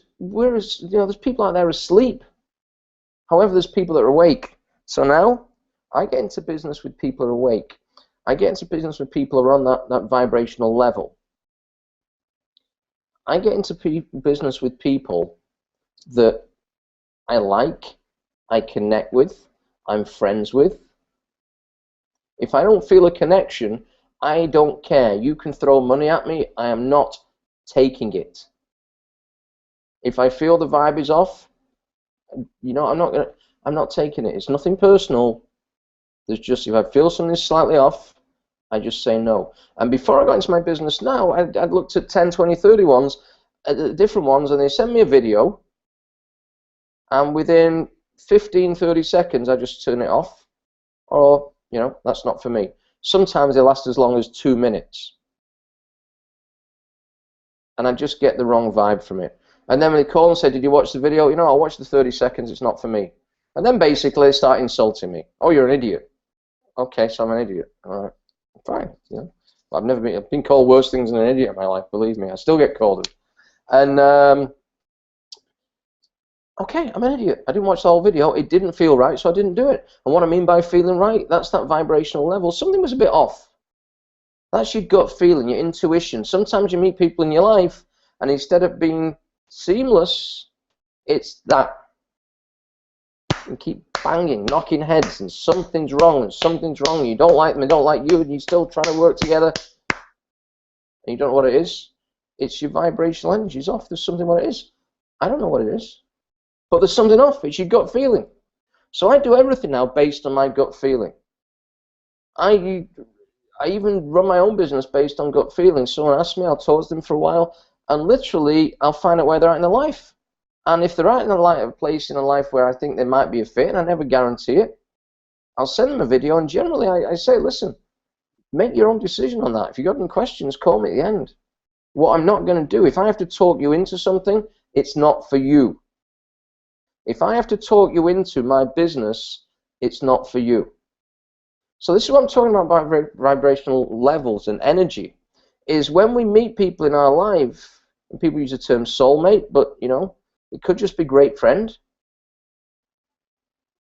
people out there asleep. However, there's people that are awake. So now, I get into business with people who are awake. I get into business with people who are on that vibrational level. I get into business with people that I like, I connect with, I'm friends with. If I don't feel a connection, I don't care. You can throw money at me, I am not taking it. If I feel the vibe is off, you know, I'm not taking it. It's nothing personal. There's just, if I feel something's slightly off, I just say no. And before I got into my business now, I'd looked at 10, 20, 30 ones, different ones, and they send me a video, and within 15, 30 seconds, I just turn it off, or, that's not for me. Sometimes they last as long as 2 minutes, and I just get the wrong vibe from it. And then when they call and say, did you watch the video? I watched the 30 seconds, it's not for me. And then basically they start insulting me. Oh, you're an idiot. Okay, so I'm an idiot. All right, fine. I've been called worse things than an idiot in my life, believe me. I still get called it. And okay, I'm an idiot. I didn't watch the whole video. It didn't feel right, so I didn't do it. And what I mean by feeling right, that's that vibrational level. Something was a bit off. That's your gut feeling, your intuition. Sometimes you meet people in your life, and instead of being seamless, it's that. You keep banging, knocking heads, and something's wrong, and something's wrong. You don't like them, they don't like you, and you're still trying to work together, and you don't know what it is. It's your vibrational energy's off. There's something what it is. I don't know what it is, but there's something off. It's your gut feeling. So I do everything now based on my gut feeling. I even run my own business based on gut feeling. Someone asks me, I'll talk to them for a while, and literally I'll find out where they're at in their life. And if they're at a place in a life where I think they might be a fit, and I never guarantee it, I'll send them a video, and generally I say, listen, make your own decision on that. If you've got any questions, call me at the end. What I'm not going to do, if I have to talk you into something, it's not for you. If I have to talk you into my business, it's not for you. So this is what I'm talking about vibrational levels and energy, is when we meet people in our life, and people use the term soulmate, but, it could just be great friend.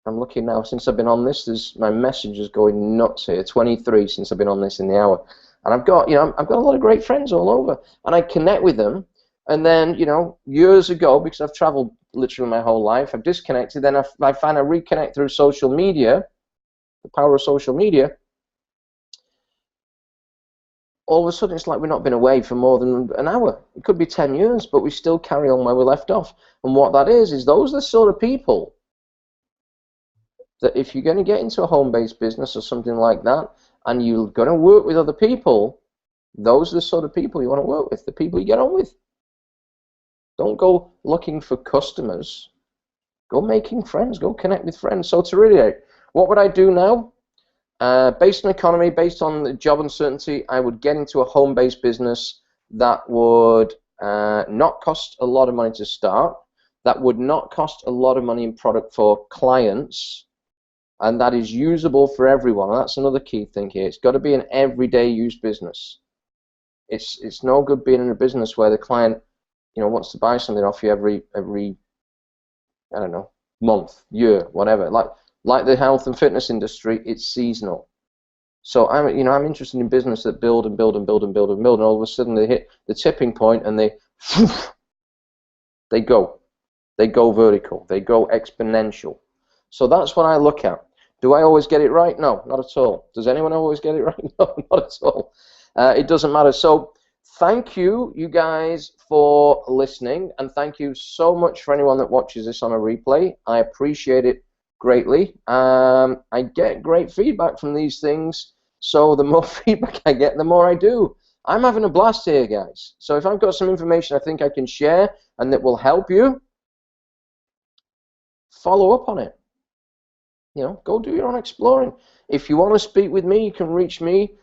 I'm looking now, since I've been on this, my message is going nuts here. 23 since I've been on this in the hour. And I've got a lot of great friends all over. And I connect with them. And then, years ago, because I've traveled literally my whole life, I've disconnected. Then I find I reconnect through social media, the power of social media. All of a sudden, it's like we've not been away for more than an hour. It could be 10 years, but we still carry on where we left off. And what that is those are the sort of people that if you're going to get into a home-based business or something like that, and you're going to work with other people, those are the sort of people you want to work with, the people you get on with. Don't go looking for customers. Go making friends. Go connect with friends. So to reiterate, what would I do now? Based on economy, based on job uncertainty, I would get into a home-based business that would not cost a lot of money to start, that would not cost a lot of money in product for clients, and that is usable for everyone. And that's another key thing here. It's got to be an everyday use business. It's no good being in a business where the client, wants to buy something off you every I don't know, month, year, whatever. Like the health and fitness industry, it's seasonal. So I'm interested in business that build and build and build and build and build, and all of a sudden they hit the tipping point and they go vertical, they go exponential. So that's what I look at. Do I always get it right? No, not at all. Does anyone always get it right? No, not at all. It doesn't matter. So thank you guys for listening, and thank you so much for anyone that watches this on a replay. I appreciate it greatly. I get great feedback from these things, so the more feedback I get, the more I do. I'm having a blast here, guys. So if I've got some information I think I can share and that will help you, follow up on it. Go do your own exploring. If you want to speak with me, you can reach me.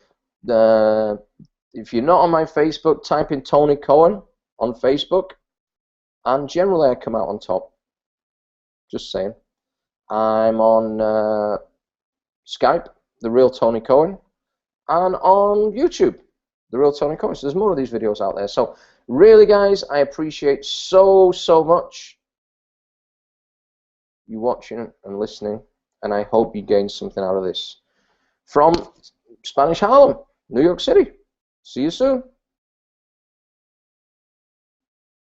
If you're not on my Facebook, type in Tony Cohen on Facebook, and generally I come out on top. Just saying. I'm on Skype, The Real Tony Cohen, and on YouTube, The Real Tony Cohen. So there's more of these videos out there. So really, guys, I appreciate so much you watching and listening, and I hope you gained something out of this. From Spanish Harlem, New York City. See you soon.